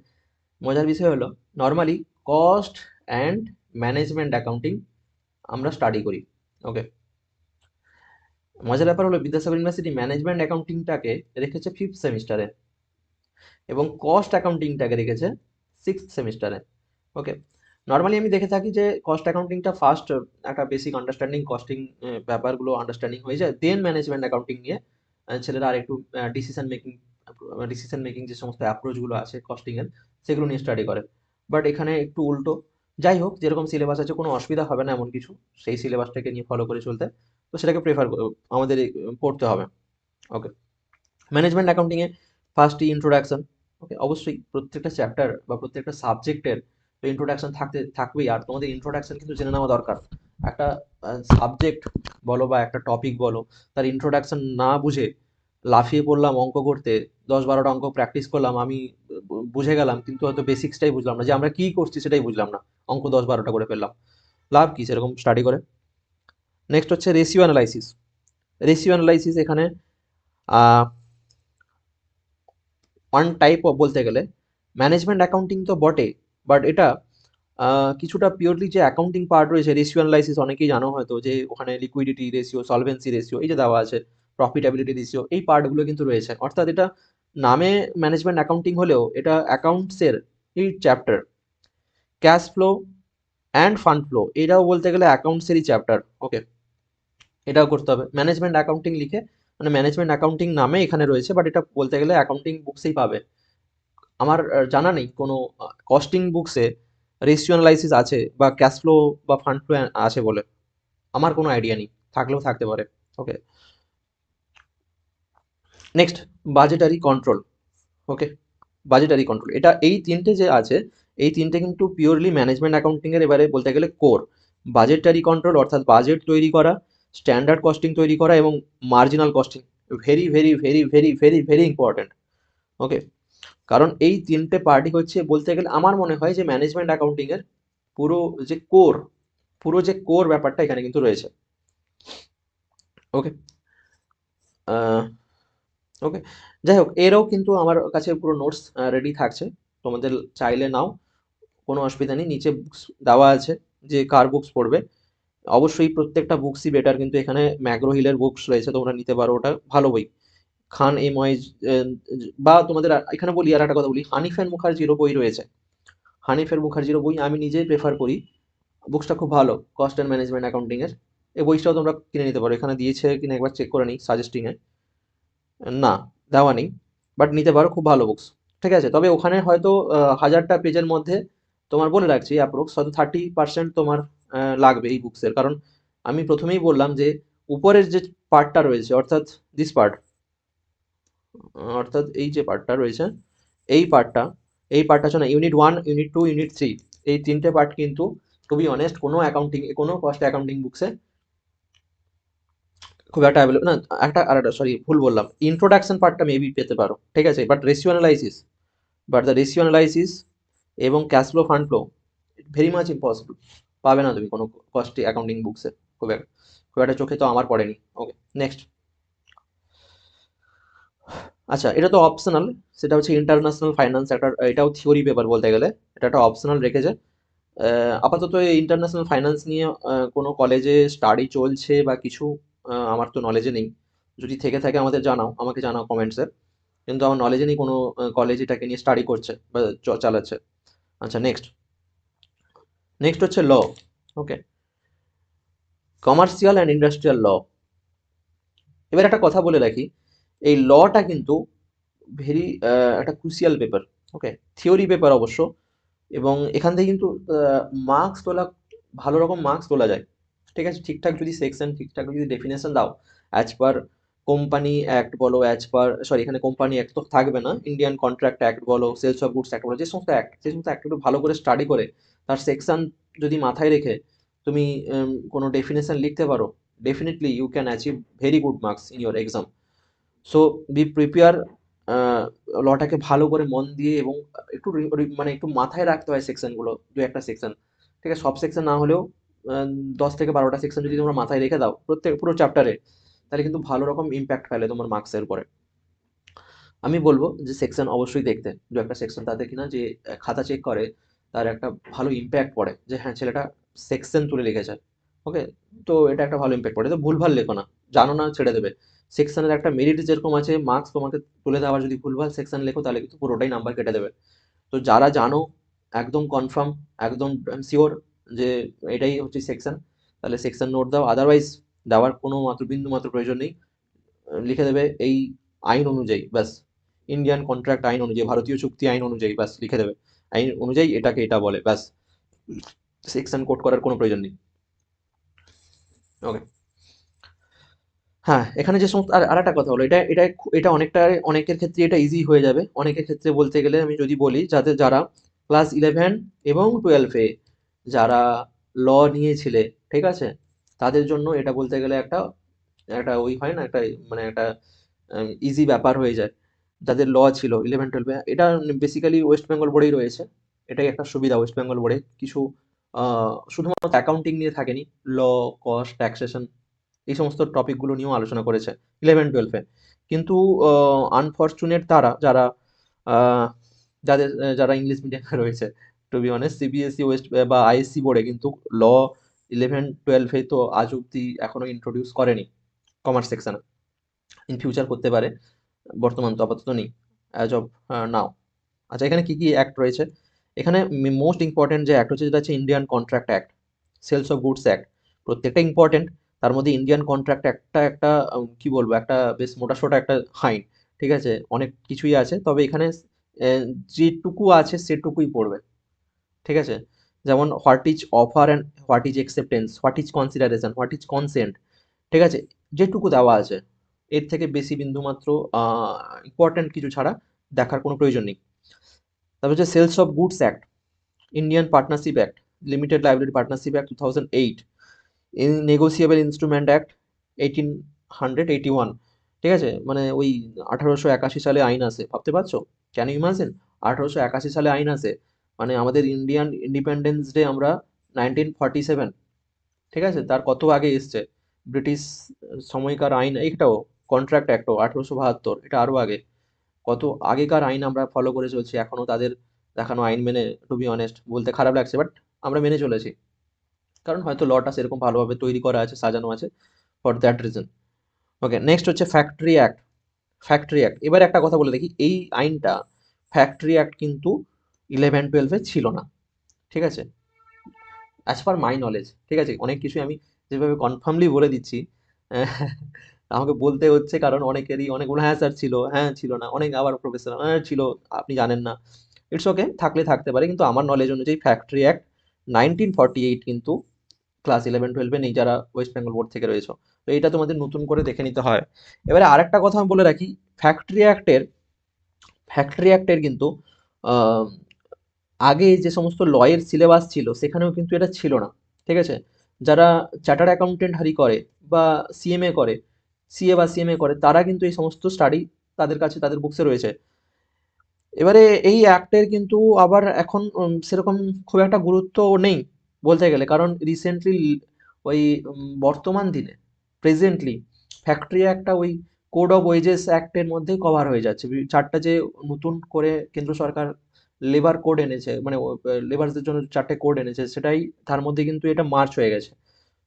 মজার বিষয় হলো normally cost and management accounting আমরা স্টাডি করি। ওকে, মজার ব্যাপার হলো বিদ্যাসাগর ইউনিভার্সিটি ম্যানেজমেন্ট অ্যাকাউন্টিংটাকে রেখেছে 5th সেমিস্টারে এবং কস্ট অ্যাকাউন্টিংটাকে রেখেছে 6th সেমিস্টারে। ওকে, নর্মালি আমি দেখে থাকি যে কস্ট অ্যাকাউন্টিংটা ফার্স্ট একটা বেসিক আন্ডারস্ট্যান্ডিং কস্টিং ব্যাপারগুলো আন্ডারস্ট্যান্ডিং হয়ে যায়, দেন ম্যানেজমেন্ট অ্যাকাউন্টিং নিয়ে ছেলেরা আর একটু ডিসিশন মেকিং যে সমস্ত অ্যাপ্রোচগুলো আছে কস্টিং এর সেগুলো নিয়ে স্টাডি করে। বাট এখানে একটু উল্টো। যাই হোক, যেরকম সিলেবাস আছে কোনো অসুবিধা হবে না এমন কিছু, সেই সিলেবাসটাকে নিয়ে ফলো করে চলতে, তো সেটাকে আমাদের পড়তে হবে। ওকে, ম্যানেজমেন্ট অ্যাকাউন্টিং এ ফার্স্টই ইন্ট্রোডাকশন। ওকে, অবশ্যই প্রত্যেকটা চ্যাপ্টার বা প্রত্যেকটা সাবজেক্টের ইন্ট্রোডাকশন থাকবেই, আর তোমাদের ইন্ট্রোডাকশন কিন্তু জেনে নেওয়া দরকার। একটা সাবজেক্ট বলো বা একটা টপিক বলো, তার ইন্ট্রোডাকশন না বুঝে লাফিয়ে পড়লাম অঙ্ক করতে, 10-12টা অঙ্ক প্র্যাকটিস করলাম, আমি বুঝে গেলাম কিন্তু হয়তো বেসিক্সটাই বুঝলাম না, যে আমরা কি করছি সেটাই বুঝলাম না, অঙ্ক 10-12টা করে ফেললাম, লাভ কি সেরকম স্টাডি করে? নেক্সট হচ্ছে রেশিও অ্যানালাইসিস। রেশিও অ্যানালাইসিস এখানে ওয়ান টাইপ অফ বলতে গেলে ম্যানেজমেন্ট অ্যাকাউন্টিং তো বটে, বাট এটা কিছুটা পিওরলি যে অ্যাকাউন্টিং পার্ট রয়েছে, রেশিও অ্যানালাইসিস অনেকেই জানো হয়তো, যে ওখানে লিকুইডিটি রেশিও, সলভেন্সি রেশিও এই যে দেওয়া আছে, প্রফিটেবিলিটি রেশিও, এই পার্টগুলো কিন্তু রয়েছে। অর্থাৎ এটা নামে ম্যানেজমেন্ট অ্যাকাউন্টিং হলেও এটা অ্যাকাউন্টসের এই chapter. Cash flow and fund flow এটাও বলতে গেলে অ্যাকাউন্টসেরই চ্যাপ্টার। ওকে, এটাও করতে হবে ম্যানেজমেন্ট অ্যাকাউন্টিং লিখে, মানে ম্যানেজমেন্ট অ্যাকাউন্টিং নামে এখানে রয়েছে, বাট এটা বলতে গেলে অ্যাকাউন্টিং বুকসেই পাবে। আমার জানা নেই কোনো কস্টিং বুকসে রেশিও অ্যানালাইসিস আছে বা ক্যাশ ফ্লো বা ফান্ড ফ্লো আছে বলে, আমার কোনো আইডিয়া নেই, থাকলেও থাকতে পারে। ওকে, নেক্সট, বাজেটারি কন্ট্রোল। ওকে, বাজেটারি কন্ট্রোল, এটা এই তিনটে যে আছে, এই তিনটে কিন্তু পিওরলি ম্যানেজমেন্ট অ্যাকাউন্টিং এর এবারে বলতে গেলে কোর। বাজেটারি কন্ট্রোল অর্থাৎ বাজেট তৈরি করা, স্ট্যান্ডার্ড কস্টিং তৈরি করা এবং marginal costing, very very very very very very important. Okay, কারণ এই তিনটে পার্টি হচ্ছে বলতে গেলে আমার মনে হয় যে ম্যানেজমেন্ট অ্যাকাউন্টিং এর পুরো যে কোর, পুরো যে কোর ব্যাপারটা এখানে কিন্তু রয়েছে। ওকে, ওকে, যাই হোক, এরও কিন্তু আমার কাছে পুরো নোটস রেডি থাকছে, তোমাদের চাইলে নাও, কোনো অসুবিধা নেই, নিচে বুকস দেওয়া আছে যে কার বুকস পড়বে। অবশ্যই প্রত্যেকটা বুকসই বেটার, কিন্তু এখানে ম্যাগ্রো হিলের বুকস রয়েছে, তোমরা নিতে পারো, ওটা ভালো বই। খান এম ওয়াইজ বা তোমাদের এখানে বলি আর একটা কথা বলি, হানিফেন মুখার্জিরও বই রয়েছে। হানিফের মুখার্জিরও বই আমি নিজেই প্রেফার করি, বুকসটা খুব ভালো, কস্ট অ্যান্ড ম্যানেজমেন্ট অ্যাকাউন্টিং এর। এই বইটাও তোমরা কিনে নিতে পারো, এখানে দিয়েছে কিনা একবার চেক করে নিই সাজেস্টিং এ, না দেওয়া নেই, বাট নিতে পারো, খুব ভালো বুকস। ঠিক আছে, তবে ওখানে হয়তো 1000টা পেজের মধ্যে তোমার বলে রাখছি অ্যাপ্রক্স হয়তো 30% তোমার লাগবে এই বুকসের, কারণ আমি প্রথমেই বললাম যে উপরের যে পার্টটা রয়েছে, অর্থাৎ দিস পার্ট, অর্থাৎ এই যে পার্টটা রয়েছে, এই পার্টটা, এই পার্টটা হচ্ছে না, ইউনিট 1, ইউনিট 2, ইউনিট 3, এই তিনটে পার্ট কিন্তু টু বি অনেস্ট কোনো অ্যাকাউন্টিং, কোনো কস্ট অ্যাকাউন্টিং বুকসে খুব একটা অ্যাভেলেবল না। একটা আর একটা সরি ভুল বললাম, ইন্ট্রোডাকশন পার্টটা মেবি পেতে পারো, ঠিক আছে, but ratio analysis, but the ratio analysis এবং cash flow fund flow very much impossible, পাবে না তুমি কোনো কস্ট অ্যাকাউন্টিং বুকসে, খুব একটা চোখে তো আমার পড়েনি। ওকে, নেক্সট, আচ্ছা, এটা তো অপশনাল, সেটা হচ্ছে ইন্টারন্যাশনাল ফাইন্যান্স, একটা এটাও থিওরি পেপার বলতে গেলে, এটা একটা অপশনাল রেখেছে। আপাতত এই ইন্টারন্যাশনাল ফাইন্যান্স নিয়ে কোনো কলেজে স্টাডি চলছে বা কিছু, আমার তো নলেজে নেই, যদি থেকে থাকে আমাকে জানাও কমেন্টসে, কিন্তু আমার নলেজে নেই কোনো কলেজ এটাকে নিয়ে স্টাডি করছে বা চালাচ্ছে। আচ্ছা, নেক্সট, নেক্সট হচ্ছে ল। ওকে, কমার্শিয়াল অ্যান্ড ইন্ডাস্ট্রিয়াল ল। এবার একটা কথা বলে রাখি, এই লটা কিন্তু ভেরি একটা ক্রুশিয়াল পেপার। ওকে, থিওরি পেপার অবশ্য, এবং এখান থেকে কিন্তু মার্কস তোলা, ভালো রকম মার্কস তোলা যায়। ঠিক আছে, ঠিকঠাক যদি সেকশন, ঠিকঠাক যদি ডেফিনেশন দাও, অ্যাজ পার কোম্পানি অ্যাক্ট বলো, অ্যাজ পার সরি এখানে কোম্পানি অ্যাক্ট তো থাকবে না, ইন্ডিয়ান কন্ট্রাক্ট অ্যাক্ট বলো, সেলস অফ গুডস অ্যাক্ট বলো, যে সমস্ত অ্যাক্ট, সেই সমস্ত অ্যাক্ট একটু ভালো করে স্টাডি করে তার সেকশন যদি মাথায় রেখে তুমি কোনো ডেফিনেশন লিখতে পারো, definitely you can achieve very good marks in your exam. So be prepare, লটাকে ভালো করে মন দিয়ে এবং একটু মানে একটু মাথায় রাখতে হয় সেকশনগুলো, দু একটা সেকশন, ঠিক আছে, সব সেকশন না হলেও 10 থেকে 12টা সেকশন যদি তোমরা মাথায় রেখে দাও প্রত্যেক পুরো চ্যাপ্টারে, তাহলে কিন্তু ভালো রকম ইম্প্যাক্ট ফেলে তোমার মার্কসের উপরে। আমি বলবো যে সেকশন অবশ্যই দেখতে, দু একটা সেকশন তাতে কিনা যে খাতা চেক করে তার একটা ভালো ইম্প্যাক্ট পড়ে, যে হ্যাঁ ছেলেটা সেকশন তুলে লিখেছে। ওকে, তো এটা একটা ভালো ইম্প্যাক্ট পড়ে। তো ভুলভাল লেখো না, জানো না ছেড়ে দেবে। সেকশনের একটা মেরিট যেরকম আছে, মার্কস তোমাকে তুলে দেওয়ার, যদি ভুলভাল সেকশন লেখো তাহলে কিন্তু পুরোটাই নাম্বার কেটে দেবে। তো যারা জানো একদম কনফার্ম, একদম শিওর যে এটাই হচ্ছে সেকশন, তাহলে সেকশন নোট দাও, আদারওয়াইজ দেওয়ার কোনো মাত্র বিন্দু মাত্র প্রয়োজন নেই। লিখে দেবে এই আইন অনুযায়ী, ব্যাস, ইন্ডিয়ান কন্ট্রাক্ট আইন অনুযায়ী, ভারতীয় চুক্তি আইন অনুযায়ী, ব্যাস লিখে দেবে আইন অনুযায়ী এটাকে এটা বলে, ব্যাস, সেকশন কোড করার কোনো প্রয়োজন নেই। ওকে, হ্যাঁ, এখানে যে সমস্ত আর একটা কথা হলো, এটা অনেকটা, অনেকের ক্ষেত্রে এটা ইজি হয়ে যাবে, অনেকের ক্ষেত্রে বলতে গেলে আমি যদি বলি, যারা ক্লাস 11 এবং 12-এ যারা ল নিয়েছিলে, ঠিক আছে, তাদের জন্য এটা বলতে গেলে একটা একটা ওই হয় না, একটা মানে একটা ইজি ব্যাপার হয়ে যায়। যাদের ল ছিল 11-12-এ, এটা বেসিক্যালি ওয়েস্ট বেঙ্গল বোর্ডেই রয়েছে, এটাই একটা সুবিধা ওয়েস্ট বেঙ্গল বোর্ডে। কিছু শুধুমাত্র অ্যাকাউন্টিং নিয়ে থাকেনি, ল, কস্ট, ট্যাক্সেশন, এই সমস্ত টপিকগুলো নিয়েও আলোচনা করেছে 11-12-এ। কিন্তু আনফরচুনেট তারা যারা আহ, যারা ইংলিশ মিডিয়ামে রয়েছে, to be honest, CBSE west বা আইএসসি বোর্ডে কিন্তু ল 11-12-এ তো আজ অব্দি এখনো ইন্ট্রোডিউস করেনি কমার্স সেকশনে। ইন ফিউচার করতে পারে, বর্তমান তো আপাতত নেই, অ্যাজ অফ নাও। আচ্ছা, এখানে কি কি অ্যাক্ট রয়েছে? এখানে মোস্ট ইম্পর্টেন্ট যে অ্যাক্ট হচ্ছে, যেটা হচ্ছে Indian contract act, sales of goods act. প্রত্যেকটা ইম্পর্টেন্ট, তার মধ্যে ইন্ডিয়ান কন্ট্রাক্ট একটা একটা কি বলবো, একটা বেশ মোটাসোটা একটা আইন, ঠিক আছে, অনেক কিছুই আছে, তবে এখানে যেটুকু আছে সেটুকুই পড়বে, ঠিক আছে। যেমন what is offer and what is acceptance, what is consideration, what is consent, ঠিক আছে, যেটুকু দেওয়া আছে এর থেকে বেশি বিন্দুমাত্র ইম্পর্টেন্ট কিছু ছাড়া দেখার কোনো প্রয়োজন নেই। তারপর হচ্ছে sales of goods act, Indian partnership act, limited liability partnership act 2008, in negotiable instrument act 1881, ঠিক আছে, মানে ওই 1881 সালে আইন আসে, ভাবতে পারছো, ক্যান ইউ ইমাজিন, 1881 সালে আইন আসে, মানে আমাদের ইন্ডিয়ান ইন্ডিপেন্ডেন্স ডে আমরা 1947, ঠিক আছে, তার কত আগে এসছে ব্রিটিশ সময়কার আইন, এইটাও কন্ট্রাক্ট অ্যাক্টও 1872, এটা আরো আগে, কত আগেকার আইন আমরা ফলো করে চলছি এখনো, তাদের দেখানো আইন মেনে, টু বি অনেস্ট বলতে খারাপ লাগছে, বাট আমরা মেনে চলেছি, কারণ হয়তো লটা সেরকম ভালোভাবে তৈরি করা আছে, সাজানো আছে, for that reason. Okay, next হচ্ছে ফ্যাক্টরি অ্যাক্ট। ফ্যাক্টরি অ্যাক্ট, এবার একটা কথা বলে দেখি, এই আইনটা, ফ্যাক্টরি অ্যাক্ট কিন্তু 11-12-এ ছিল না, ঠিক আছে, অ্যাজ পার মাই নলেজ, ঠিক আছে, অনেক কিছুই আমি যেভাবে কনফার্মলি বলে দিচ্ছি, আহ, আমাকে বলতে হচ্ছে, কারণ অনেকেরই অনেকগুলো হ্যাঁ স্যার ছিল, হ্যাঁ ছিল না, অনেক আবার প্রফেসর হ্যাঁ ছিল, আপনি জানেন না, ইটস ওকে, থাকলে থাকতে পারে, কিন্তু আমার নলেজ অনুযায়ী ফ্যাক্টরি অ্যাক্ট 1948 কিন্তু ক্লাস 11-12-এ নেই, যারা ওয়েস্ট বেঙ্গল বোর্ড থেকে রয়েছে, তো এইটা তোমাদের নতুন করে দেখে নিতে হয়। এবারে আরেকটা কথা আমি বলে রাখি, ফ্যাক্টরি অ্যাক্টের ফ্যাক্টরি অ্যাক্টের কিন্তু আহ, আগে যে সমস্ত লয়ের সিলেবাস ছিল সেখানেও কিন্তু এটা ছিল না, ঠিক আছে। যারা চার্টার্ড অ্যাকাউন্টেন্ট হারি করে বা সিএমএ করে, সিএ বা সিএমএ করে, তারা কিন্তু এই সমস্ত স্টাডি তাদের কাছে, তাদের বুকসে রয়েছে। এবারে এই অ্যাক্টের কিন্তু আবার এখন সেরকম খুব একটা গুরুত্ব নেই বলতে গেলে, কারণ রিসেন্টলি ওই বর্তমান দিনে প্রেজেন্টলি ফ্যাক্টরি একটা ওই কোড অফ ওয়েজেস অ্যাক্টের মধ্যেই কভার হয়ে যাচ্ছে। চারটা যে নতুন করে কেন্দ্র সরকার লেবার কোড এনেছে, মানে লেবারদের জন্য চারটে কোড এনেছে, সেটাই তার মধ্যে কিন্তু এটা মার্চ হয়ে গেছে।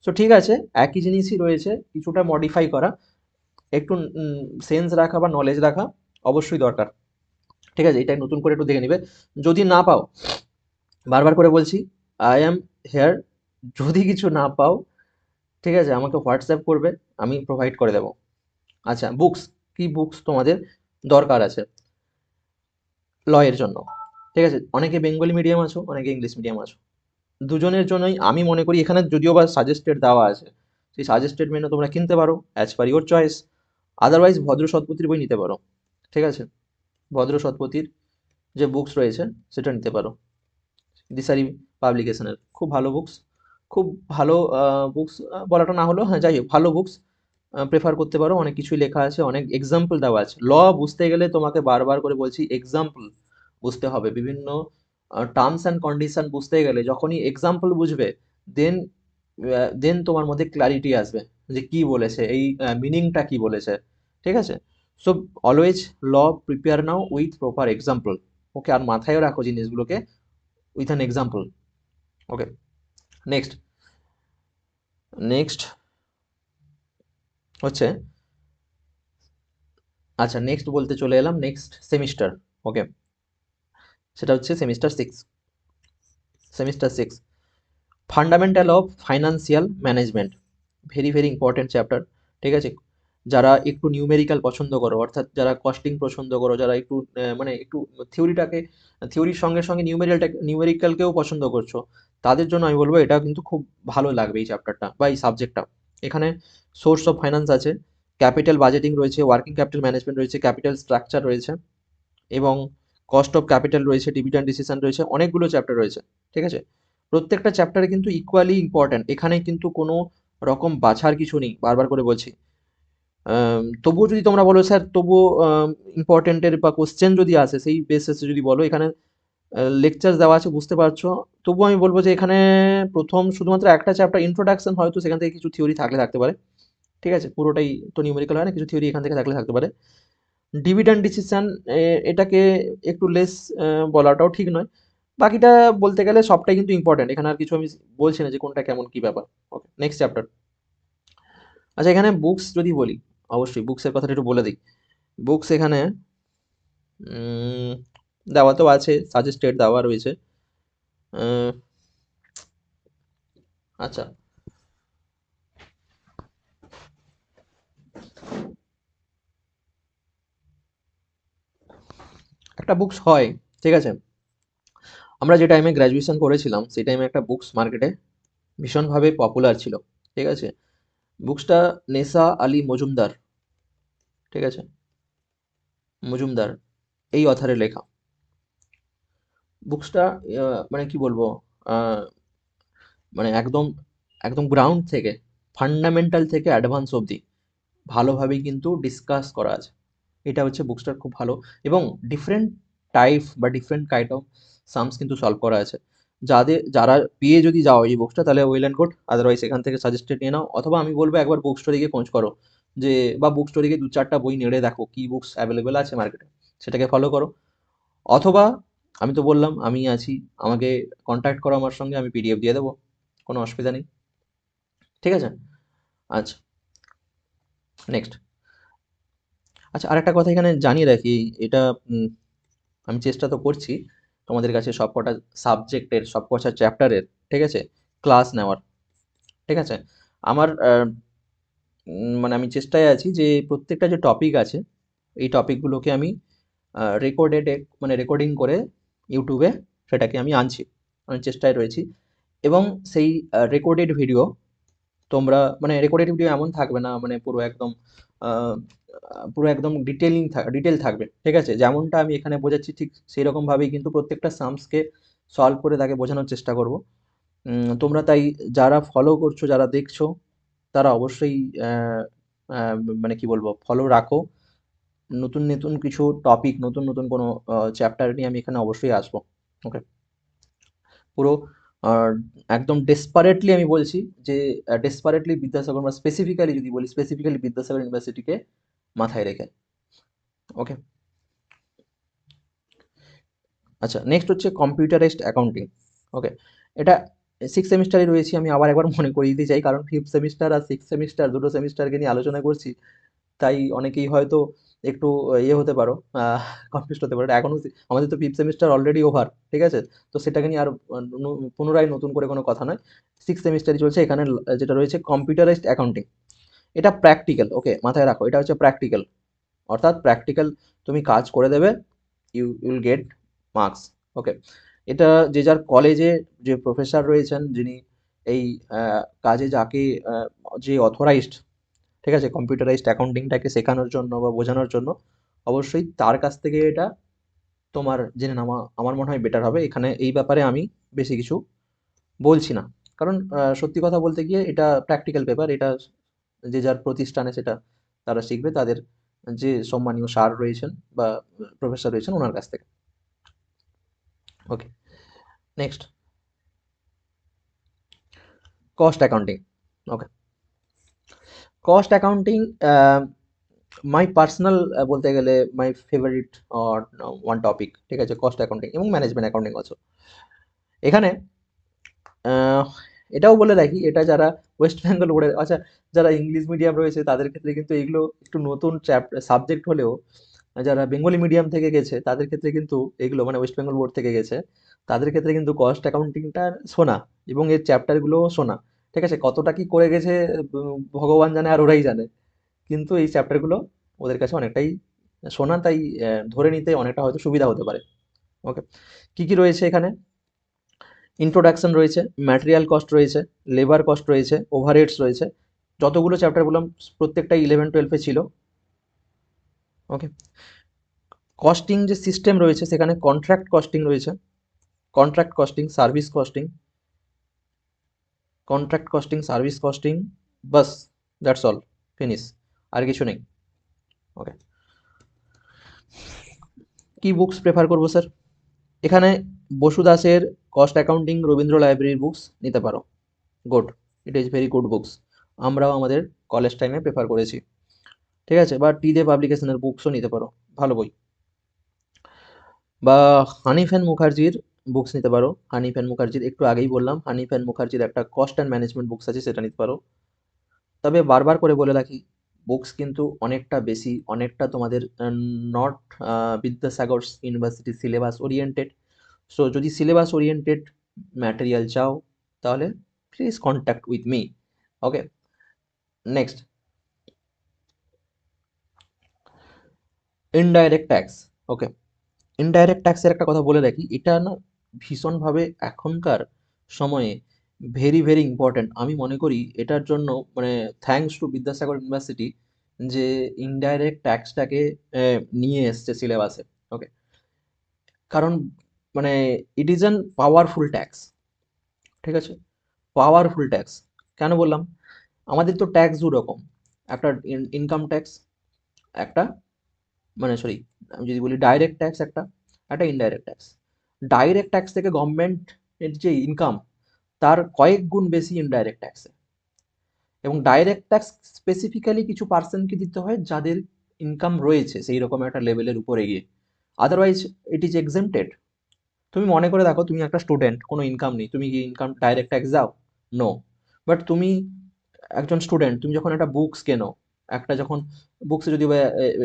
সো ঠিক আছে, একই জিনিসই রয়েছে, কিছুটা মডিফাই করা, একটু সেন্স রাখা বা নলেজ রাখা অবশ্যই দরকার, ঠিক আছে, এটাই নতুন করে একটু দেখে নিবে। যদি না পাও, বারবার করে বলছি, আই অ্যাম হেয়ার, যদি কিছু না পাও, ঠিক আছে, আমাকে হোয়াটসঅ্যাপ করবে, আমি প্রোভাইড করে দেবো। আচ্ছা, বুকস, কি বুকস তোমাদের দরকার আছে ল এর জন্য, ঠিক আছে, অনেকে বেঙ্গলি মিডিয়াম আছো, অনেকে ইংলিশ মিডিয়াম আছো, দুজনের জন্যই আমি মনে করি, এখানে যদিও বা সাজেস্টেড দেওয়া আছে, সেই সাজেস্টেড মেনে তোমরা কিনতে পারো as per your choice, otherwise ভদ্র সৎপতির বই নিতে পারো, ঠিক আছে, ভদ্র সৎপতির যে বুকস রয়েছে সেটা নিতে পারো, দিশারি পাবলিকেশনের খুব ভালো বুকস, খুব ভালো বুকস বলাটা না হলেও, হ্যাঁ যাই হোক, ভালো বুকস, প্রেফার করতে পারো, অনেক কিছুই লেখা আছে, অনেক এক্সাম্পল দেওয়া আছে। ল বুঝতে গেলে তোমাকে বারবার করে বলছি এক্সাম্পল বুঝতে হবে, বিভিন্ন টার্মস অ্যান্ড কন্ডিশন বুঝতে গেলে যখনই এক্সাম্পল বুঝবে, দেন দেন তোমার মধ্যে ক্ল্যারিটি আসবে যে কি বলেছে, এই মিনিংটা কি বলেছে। ঠিক আছে? So always law prepare now with proper example. Okay, আর মাথায় রাখো জিনিসগুলোকে with an example. Okay, next next হচ্ছে, আচ্ছা নেক্সট বলতে চলে এলাম নেক্সট সেমিস্টার। ওকে, সেটা হচ্ছে semester 6 fundamental of financial management, very very important chapter. ঠিক আছে? যারা একটু নিউমেরিক্যাল পছন্দ করো, অর্থাৎ যারা কস্টিং পছন্দ করো, যারা একটু মানে একটু থিওরির সঙ্গে সঙ্গে নিউমেরিক্যালকেও পছন্দ করছো, তাদের জন্য আমি বলবো এটা কিন্তু খুব ভালো লাগবে এই চ্যাপ্টারটা বা এই সাবজেক্টটা। এখানে সোর্স অফ ফাইন্যান্স আছে, ক্যাপিটাল বাজেটিং রয়েছে, ওয়ার্কিং ক্যাপিটাল ম্যানেজমেন্ট রয়েছে, ক্যাপিটাল স্ট্রাকচার রয়েছে, এবং কস্ট অফ ক্যাপিটাল রয়েছে, ডিভিডেন্ড ডিসিশন রয়েছে, অনেকগুলো চ্যাপ্টার রয়েছে। ঠিক আছে? প্রত্যেকটা চ্যাপ্টারে কিন্তু ইকুয়ালি ইম্পর্ট্যান্ট, এখানে কিন্তু কোনো রকম বাছার কিছু নেই, বারবার করে বলছি। তবুও যদি তোমরা বলো স্যার তবুও ইম্পর্টেন্টের বা কোশ্চেন যদি আসে সেই বেসিসে যদি বলো, এখানে লেকচার দেওয়া আছে, বুঝতে পারছো। তবুও আমি বলবো যে এখানে প্রথম শুধুমাত্র একটা চ্যাপ্টার ইন্ট্রোডাকশন, হয়তো সেখান থেকে কিছু থিওরি থাকতে পারে। ঠিক আছে? পুরোটাই তো নিউমেরিক্যাল হয় না, কিছু থিওরি এখান থেকে থাকতে পারে। ডিভিডেন্ড ডিসিশন এটাকে একটু লেস বলাটাও ঠিক নয়। বাকিটা বলতে গেলে সবটাই কিন্তু ইম্পর্টেন্ট, এখানে আর কিছু আমি বলছি না যে কোনটা কেমন কি ব্যাপার। ওকে, নেক্সট চ্যাপ্টার। আচ্ছা, এখানে বুকস যদি বলি, অবশ্যই বুকসের কথাটা একটু বলে দিই। বুকস এখানে উম, দেওয়া তো আছে, সাজেস্টেড দেওয়া রয়েছে। আহ, আচ্ছা, একটা বুকস হয়, ঠিক আছে? আমরা যে টাইমে গ্র্যাজুয়েশন করেছিলাম সেই টাইমে একটা বুকস মার্কেটে ভীষণভাবে পপুলার ছিল। ঠিক আছে? বুকসটা নেসা আলী মজুমদার, ঠিক আছে, মজুমদার, এই অথারে লেখা বুকসটা। মানে কি বলবো, আহ, মানে একদম একদম গ্রাউন্ড থেকে, ফান্ডামেন্টাল থেকে অ্যাডভান্স অবধি ভালোভাবেই কিন্তু ডিসকাস করা আছে। এটা হচ্ছে বুকসটার খুব ভালো, এবং ডিফারেন্ট টাইপ বা ডিফারেন্ট কাইন্ড অফ সামস কিন্তু সলভ করা আছে। যারা পেয়ে যদি যাও এই বুকসটা, তাহলে ওয়েল অ্যান্ড গুড, আদারওয়াইজ এখান থেকে সাজেস্টেড নিয়ে নাও, অথবা আমি বলবো একবার বুক স্টোরে গিয়ে খোঁজ করো, যে বা বুক স্টোরে গিয়ে দু চারটা বই নেড়ে দেখো কি বুকস অ্যাভেলেবেল আছে মার্কেটে, সেটাকে ফলো করো। অথবা আমি তো বললাম আমি আছি, আমাকে কন্ট্যাক্ট করো আমার সঙ্গে, আমি পিডিএফ দিয়ে দেবো, কোনো অসুবিধা নেই। ঠিক আছে? আচ্ছা, নেক্সট। আচ্ছা, আরেকটা কথা এখানে জানিয়ে রাখি, এটা উম, আমি চেষ্টা তো করছি তোমাদের কাছে সবকটা সাবজেক্টের, সবকটা চ্যাপ্টারের, ঠিক আছে, ক্লাস নেওয়ার। ঠিক আছে? আমার মানে আমি চেষ্টায় আছি যে প্রত্যেকটা যে টপিক আছে, এই টপিকগুলোকে আমি মানে রেকর্ডিং করে ইউটিউবে সেটাকে আমি আনছি, আমি চেষ্টায় রয়েছি। এবং সেই রেকর্ডেড ভিডিও তোমরা, মানে রেকর্ডেড ভিডিও এমন থাকবে না, মানে আহ, পুরো একদম ডিটেল থাকবে। ঠিক আছে? যেমনটা আমি এখানে বোঝাচ্ছি ঠিক সেই রকম ভাবেই কিন্তু প্রত্যেকটা সামসকে সলভ করে তাকে বোঝানোর চেষ্টা করব। তোমরা তাই যারা ফলো করছো, যারা দেখছো, তারা অবশ্যই আহ, আহ, মানে কি বলবো, ফলো রাখো। নতুন নতুন কিছু টপিক, নতুন নতুন কোনো চ্যাপ্টার নিয়ে আমি এখানে অবশ্যই আসবো। ওকে, পুরো আহ, একদম ডেসপারেটলি আমি বলছি যে ডেসপারেটলি বিদ্যাসাগর, বা স্পেসিফিক্যালি যদি বলি, স্পেসিফিক্যালি বিদ্যাসাগর ইউনিভার্সিটিকে মাথায় রেখে। ওকে, আচ্ছা, নেক্সট হচ্ছে কম্পিউটারাইজড অ্যাকাউন্টিং। ওকে, এটা 6 সেমিস্টারে রয়েছি, আমি আবার একবার মনে করিয়ে দিতে চাই, কারণ 5th সেমিস্টার আর 6th সেমিস্টার দুটো সেমিস্টারকে নিয়ে আলোচনা করছি। তাই অনেকেই হয়তো একটু ইয়ে হতে পারো, কনফিউজড হতে পারো। এখনো আমাদের তো 5th সেমিস্টার অলরেডি ওভার। ঠিক আছে? তো সেটাকে নিয়ে আর পুনরায় নতুন করে কোনো কথা নয়। 6th সেমিস্টারই চলছে, এখানে যেটা রয়েছে কম্পিউটারাইজড অ্যাকাউন্টিং, এটা প্র্যাকটিক্যাল। ওকে, মাথায় রাখো, এটা হচ্ছে প্র্যাকটিক্যাল, অর্থাৎ প্র্যাকটিক্যাল তুমি কাজ করে দেবে, ইউ উইল গেট মার্কস। ওকে, এটা যে যার কলেজে যে প্রফেসর রয়েছেন, যিনি এই কাজে যাকে যে অথরাইজড, ঠিক আছে, কম্পিউটারাইজড অ্যাকাউন্টিংটাকে শেখানোর জন্য বা বোঝানোর জন্য, অবশ্যই তার কাছ থেকে এটা তোমার জেনে নেওয়া আমার মনে হয় বেটার হবে। এখানে এই ব্যাপারে আমি বেশি কিছু বলছি না, কারণ সত্যি কথা বলতে গিয়ে এটা প্র্যাকটিক্যাল পেপার, এটা যে যার প্রতিষ্ঠানে সেটা তারা শিখবে, তাদের যে সম্মানীয় স্যার রয়েছেন বা প্রফেসর রয়েছেন ওনার কাছ থেকে। Okay, next, cost accounting. Okay, cost accounting my personal, বলতে গেলে my favourite or one topic, ঠিক আছে, কস্ট অ্যাকাউন্টিং এবং ম্যানেজমেন্ট অ্যাকাউন্টিং অলসো। এখানে আহ, এটাও বলে রাখি, এটা যারা ওয়েস্ট বেঙ্গল বোর্ডে, আচ্ছা, যারা ইংলিশ মিডিয়াম রয়েছে তাদের ক্ষেত্রে কিন্তু এগুলো একটু নতুন সাবজেক্ট হলেও, যারা বেঙ্গলি মিডিয়াম থেকে গেছে তাদের ক্ষেত্রে কিন্তু এগুলো, মানে ওয়েস্ট বেঙ্গল বোর্ড থেকে গেছে তাদের ক্ষেত্রে কিন্তু কস্ট অ্যাকাউন্টিংটা শোনা এবং এর চ্যাপ্টারগুলোও শোনা, ঠিক আছে, কতটা কি করে গেছে ভগবান জানে আর ওরাই জানে, কিন্তু এই চ্যাপ্টারগুলো ওদের কাছে অনেকটাই শোনা, তাই ধরে নিতে অনেকটা হয়তো সুবিধা হতে পারে। ওকে, কি কি রয়েছে এখানে? ইন্ট্রোডাকশন রয়েছে, ম্যাটেরিয়াল কস্ট রয়েছে, লেবার কস্ট রয়েছে, ওভারহেডস রয়েছে, যতগুলো চ্যাপ্টার বললাম প্রত্যেকটাই 11-12 ছিল। ওকে, কস্টিং যে সিস্টেম রয়েছে সেখানে কন্ট্রাক্ট কস্টিং রয়েছে, contract costing, service costing, contract costing, service costing, বাস, দ্যাটস অল, ফিনিশ, আর কিছু নেই। ওকে, কি বুকস প্রেফার করবো স্যার? এখানে বসু দাসের কস্ট অ্যাকাউন্টিং রবীন্দ্র লাইব্রেরির বুকস নিতে পারো, good, it is very good books, আমরাও আমাদের কলেজ টাইমে প্রেফার করেছি, ঠিক আছে, বা টি দে পাবলিকেশনের বুকসও নিতে পারো, ভালো বই। বা হানিফ অ্যান্ড মুখার্জির বুকস নিতে পারো, হানিফ অ্যান্ড মুখার্জির একটু আগেই বললাম, হানিফ অ্যান্ড মুখার্জির একটা কস্ট অ্যান্ড ম্যানেজমেন্ট বুকস আছে, সেটা নিতে পারো। তবে বারবার করে বলে রাখি, বুকস কিন্তু অনেকটা বেশি, অনেকটা তোমাদের not Vidyasagar university syllabus oriented. So যদি সিলেবাস ওরিয়েন্টেড ম্যাটেরিয়াল চাও তাহলে please contact with me. Okay, next, indirect tax. Okay, indirect ট্যাক্সের একটা কথা বলে রাখি, এটা না ভীষণভাবে এখনকার সময়ে ভেরি ভেরি ইম্পর্ট্যান্ট। আমি মনে করি এটার জন্য, মানে থ্যাঙ্কস টু বিদ্যাসাগর ইউনিভার্সিটি, যে ইনডাইরেক্ট ট্যাক্সটাকে নিয়ে এসছে সিলেবাসে। ওকে, কারণ মানে it is an powerful tax, ঠিক আছে, পাওয়ারফুল ট্যাক্স। কেন বললাম? আমাদের তো ট্যাক্স দু রকম, একটা ইনকাম ট্যাক্স, একটা, মানে সরি, আমি যদি বলি ডাইরেক্ট ট্যাক্স একটা, একটা ইনডাইরেক্ট ট্যাক্স। ডাইরেক্ট ট্যাক্স থেকে গভর্নমেন্টের যে ইনকাম তার কয়েক গুণ বেশি ইনডাইরেক্ট ট্যাক্সে, এবং ডাইরেক্ট ট্যাক্স স্পেসিফিক্যালি কিছু পার্সনকে দিতে হয় যাদের ইনকাম রয়েছে সেই রকম একটা লেভেলের উপরে গিয়ে, আদারওয়াইজ ইট ইজ এক্সেমটেড। তুমি মনে করে দেখো, তুমি একটা স্টুডেন্ট, কোনো ইনকাম নেই, তুমি কি ইনকাম ডাইরেক্ট ট্যাক্স দাও? নো। বাট তুমি একজন স্টুডেন্ট, তুমি যখন একটা বুকস কেনো, একটা যখন বুকসে যদি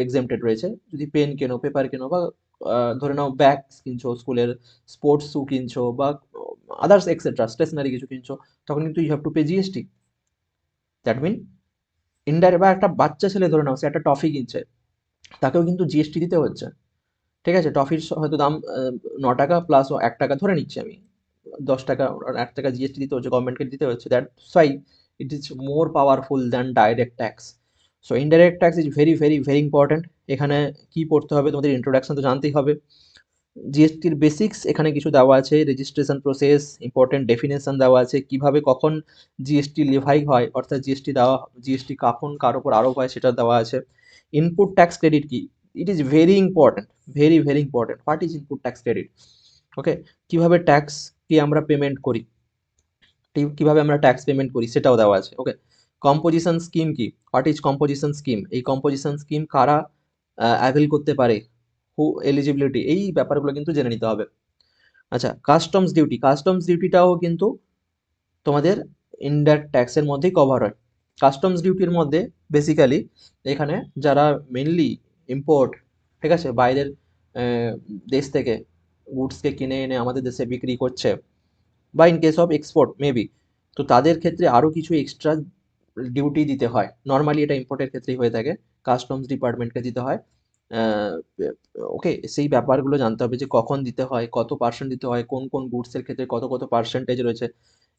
এক্সেমটেড রয়েছে, যদি পেন কেনো, পেপার কেনো, বা ধরে নাও ব্যাগ কিনছো স্কুলের, স্পোর্টস শু কিনছো, বা আদার্স এক্সেট্রা স্টেশনারি কিছু কিনছো, তখন কিন্তু you have to pay GST. That mean indirect, বা একটা বাচ্চা ছেলে ধরে নাও সে একটা টফি কিনছে, তাকেও কিন্তু জিএসটি দিতে হচ্ছে, ঠিক আছে, টফির হয়তো দাম 9 টাকা প্লাস 1 টাকা ধরে নিচ্ছি আমি, 10 টাকা আর 1 টাকা জিএসটি দিতে হচ্ছে, গভর্নমেন্টকে দিতে হচ্ছে, that's why it is more powerful than direct tax. So indirect tax is very very very important. এখানে কি পড়তে হবে? তোমাদের ইন্ট্রোডাকশন তো জানতেই হবে, জিএসটির বেসিক্স এখানে কিছু দেওয়া আছে, রেজিস্ট্রেশন প্রসেস, ইম্পর্টেন্ট ডেফিনেশন দেওয়া আছে, কিভাবে কখন জিএসটি লেভাই হয়, অর্থাৎ জিএসটি দেওয়া, জিএসটি কখন কার উপর আরোপ হয় সেটা দেওয়া আছে। ইনপুট ট্যাক্স ক্রেডিট কি, it is very important, very very important, what is input tax credit. Okay, কিভাবে ট্যাক্স কি আমরা পেমেন্ট করি, কিভাবে আমরা ট্যাক্স পেমেন্ট করি সেটাও দেওয়া আছে। ওকে, কম্পোজিশন স্কিম কি, হোয়াট ইজ কম্পোজিশন স্কিম, এই কম্পোজিশন স্কিম কারা অ্যাভেল করতে পারে, হু এলিজিবিলিটি, এই ব্যাপারগুলো কিন্তু জেনে নিতে হবে। আচ্ছা, কাস্টমস ডিউটি, কাস্টমস ডিউটিটাও কিন্তু তোমাদের ইনডাইরেক্ট ট্যাক্সের মধ্যেই কভার হয়। কাস্টমস ডিউটির মধ্যে বেসিক্যালি এখানে যারা মেনলি ইম্পোর্ট, ঠিক আছে, বাইরের দেশ থেকে গুডসকে কিনে এনে আমাদের দেশে বিক্রি করছে, বা in case of export maybe, তো তাদের ক্ষেত্রে আরও কিছু এক্সট্রা ডিউটি দিতে হয়। নর্মালি এটা ইম্পোর্টের ক্ষেত্রেই হয়ে থাকে, কাস্টমস ডিপার্টমেন্টকে দিতে হয়। ওকে, সেই ব্যাপারগুলো জানতে হবে যে কখন দিতে হয়, কত পার্সেন্ট দিতে হয়, কোন কোন গুডসের ক্ষেত্রে কত কত পার্সেন্টেজ রয়েছে।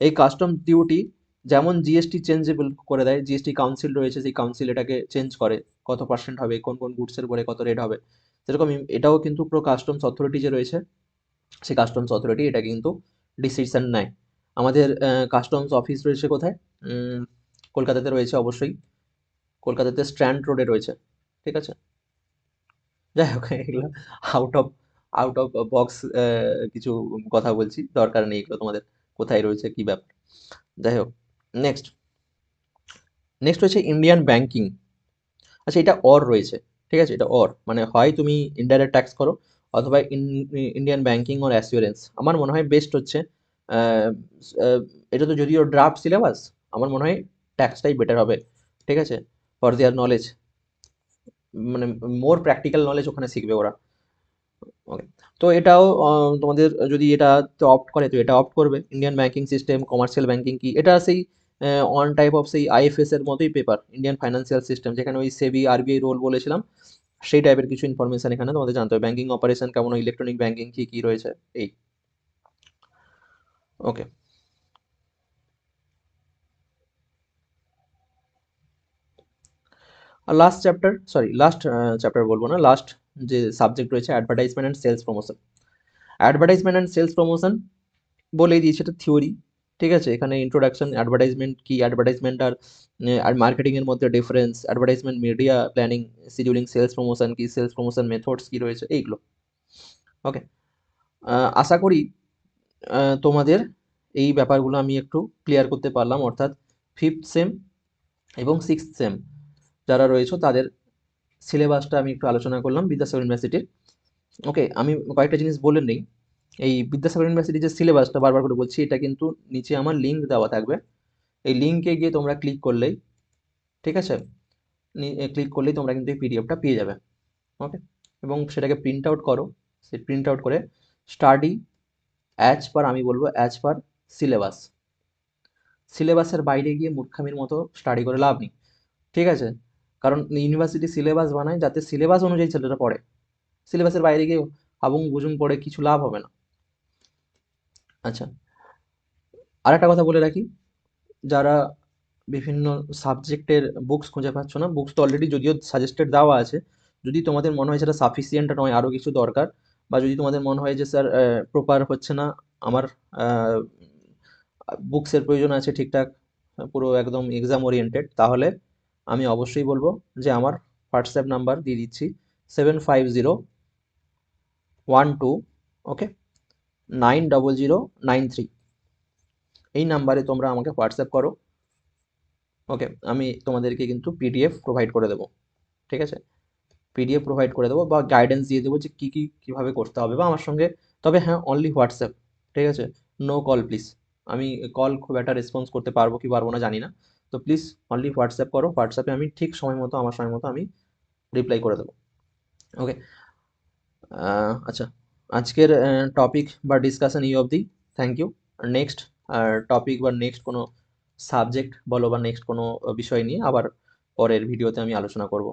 এই কাস্টমস ডিউটি যেমন জিএসটি চেঞ্জেবল করে দেয়, জিএসটি কাউন্সিল রয়েছে, সেই কাউন্সিল এটাকে চেঞ্জ করে, কত পার্সেন্ট হবে, কোন কোন গুডসের উপরে কত রেট হবে, সেরকম এটাও কিন্তু পুরো কাস্টমস অথরিটি যে রয়েছে, সেই কাস্টমস অথরিটি এটা কিন্তু ডিসিশন নেয়। আমাদের কাস্টমস অফিস রয়েছে কোথায়? কলকাতাতে রয়েছে অবশ্যই, কলকাতাতে স্ট্র্যান্ড রোডে রয়েছে, ঠিক আছে। যাই হোক, এগুলো আউট অফ বক্স কিছু কথা বলছি, দরকার নেই এগুলো তোমাদের কোথায় রয়েছে কি ব্যাপার। যাই হোক, নেক্সট নেক্সট হচ্ছে ইন্ডিয়ান ব্যাংকিং। আচ্ছা, এটা অর রয়েছে, ঠিক আছে, এটা অর মানে হয় তুমি ইনডাইরেক্ট ট্যাক্স করো অথবা ইন্ডিয়ান ব্যাংকিং অর অ্যাসিওরেন্স। আমার মনে হয় বেস্ট হচ্ছে আহ, আহ, এটা তো যদিও ড্রাফট সিলেবাস, আমার মনে হয় ট্যাক্সটাই বেটার হবে, ঠিক আছে, ফর দেয়ার নলেজ, মানে মোর প্র্যাকটিক্যাল নলেজ ওখানে শিখবে ওরা। ওকে, তো এটাও তোমাদের যদি এটা অপ্ট করে তো এটা অপ্ট করবে। Indian banking system, commercial banking কি, এটা সেই অন টাইপ অফ সেই আইএফএস এর মতোই পেপার, ইন্ডিয়ান ফাইন্যান্সিয়াল সিস্টেম, যেখানে ওই সেবি আরবিআই রোল বলেছিলাম, সেই টাইপের কিছু ইনফরমেশন এখানে তোমাদের জানতে হবে। ব্যাংকিং অপারেশন কেমন, ইলেকট্রনিক ব্যাংকিং কি কি রয়েছে, এই। ওকে, আর last chapter, sorry last chapter বলবো না, লাস্ট যে সাবজেক্ট রয়েছে advertisement and sales promotion. Advertisement and sales promotion বলেই দিয়েছে, এটা থিওরি, ঠিক আছে। এখানে ইন্ট্রোডাকশন, অ্যাডভার্টাইজমেন্ট কি, অ্যাডভার্টাইজমেন্ট আর মার্কেটিং এর মধ্যে difference, advertisement, media planning, scheduling, sales promotion কি, সেলস প্রমোশন মেথডস কি রয়েছে, এইগুলো। ওকে, আশা করি তোমাদের এই ব্যাপারগুলো আমি একটু ক্লিয়ার করতে পারলাম, অর্থাৎ ফিফথ সেম এবং সিক্সথ সেম যারা রয়েছে তাদের সিলেবাসটা আমি একটু আলোচনা করলাম বিদ্যাসাগর ইউনিভার্সিটির। ওকে, আমি কয়েকটা জিনিস বলে নিই। এই বিদ্যাসাগর ইউনিভার্সিটির যে সিলেবাসটা বারবার করে বলছি, এটা কিন্তু নিচে আমার লিঙ্ক দেওয়া থাকবে, এই লিঙ্কে গিয়ে তোমরা ক্লিক করলেই, ঠিক আছে, ক্লিক করলেই তোমরা কিন্তু এই পিডিএফটা পেয়ে যাবে। ওকে, এবং সেটাকে প্রিন্ট আউট করো, সেই প্রিন্ট আউট করে স্টাডি অ্যাজ পার, আমি বলবো অ্যাজ পার সিলেবাস। সিলেবাসের বাইরে গিয়ে মূর্খামির মতো স্টাডি করে লাভ নেই, ঠিক আছে, কারণ ইউনিভার্সিটি সিলেবাস বানায় যাতে সিলেবাস অনুযায়ী ছেলেটা পড়ে, সিলেবাসের বাইরে গিয়ে হাবুং বুঝুং পড়ে কিছু লাভ হবে না। আচ্ছা, আর একটা কথা বলে রাখি, যারা বিভিন্ন সাবজেক্টের বুকস খুঁজে পাচ্ছ না, বুকস তো অলরেডি যদিও সাজেস্টেড দেওয়া আছে, যদি তোমাদের মনে হয় সেটা সাফিসিয়েন্ট নয়, আরও কিছু দরকার, বা যদি তোমাদের মনে হয় যে স্যার প্রপার হচ্ছে না, আমার বুকসের প্রয়োজন আছে ঠিকঠাক, পুরো একদম এক্সাম ওরিয়েন্টেড, তাহলে আমি অবশ্যই বলবো যে আমার হোয়াটসঅ্যাপ নাম্বার দিয়ে দিচ্ছি, 7501 2, ওকে, 90093, এই নাম্বারে তোমরা আমাকে হোয়াটসঅ্যাপ করো। ওকে, আমি তোমাদেরকে কিন্তু পিডিএফ প্রোভাইড করে দেবো, ঠিক আছে, পিডিএফ প্রোভাইড করে দেবো বা গাইডেন্স দিয়ে দেবো যে কী কী কীভাবে করতে হবে বা আমার সঙ্গে, তবে হ্যাঁ অনলি হোয়াটসঅ্যাপ, ঠিক আছে, নো কল প্লিজ। আমি কল খুব একটা রেসপন্স করতে পারবো কি পারবো না জানি না, তো প্লিজ অনলি হোয়াটসঅ্যাপ করো, হোয়াটসঅ্যাপে আমি ঠিক সময় মতো, আমার সময় মতো আমি রিপ্লাই করে দেবো। ওকে, আচ্ছা, আজকের টপিক বা ডিসকাশন এই অবধি, থ্যাংক ইউ। নেক্সট টপিক বা নেক্সট কোনো সাবজেক্ট বলো বা নেক্সট কোনো বিষয় নিয়ে আবার পরের ভিডিওতে আমি আলোচনা করব।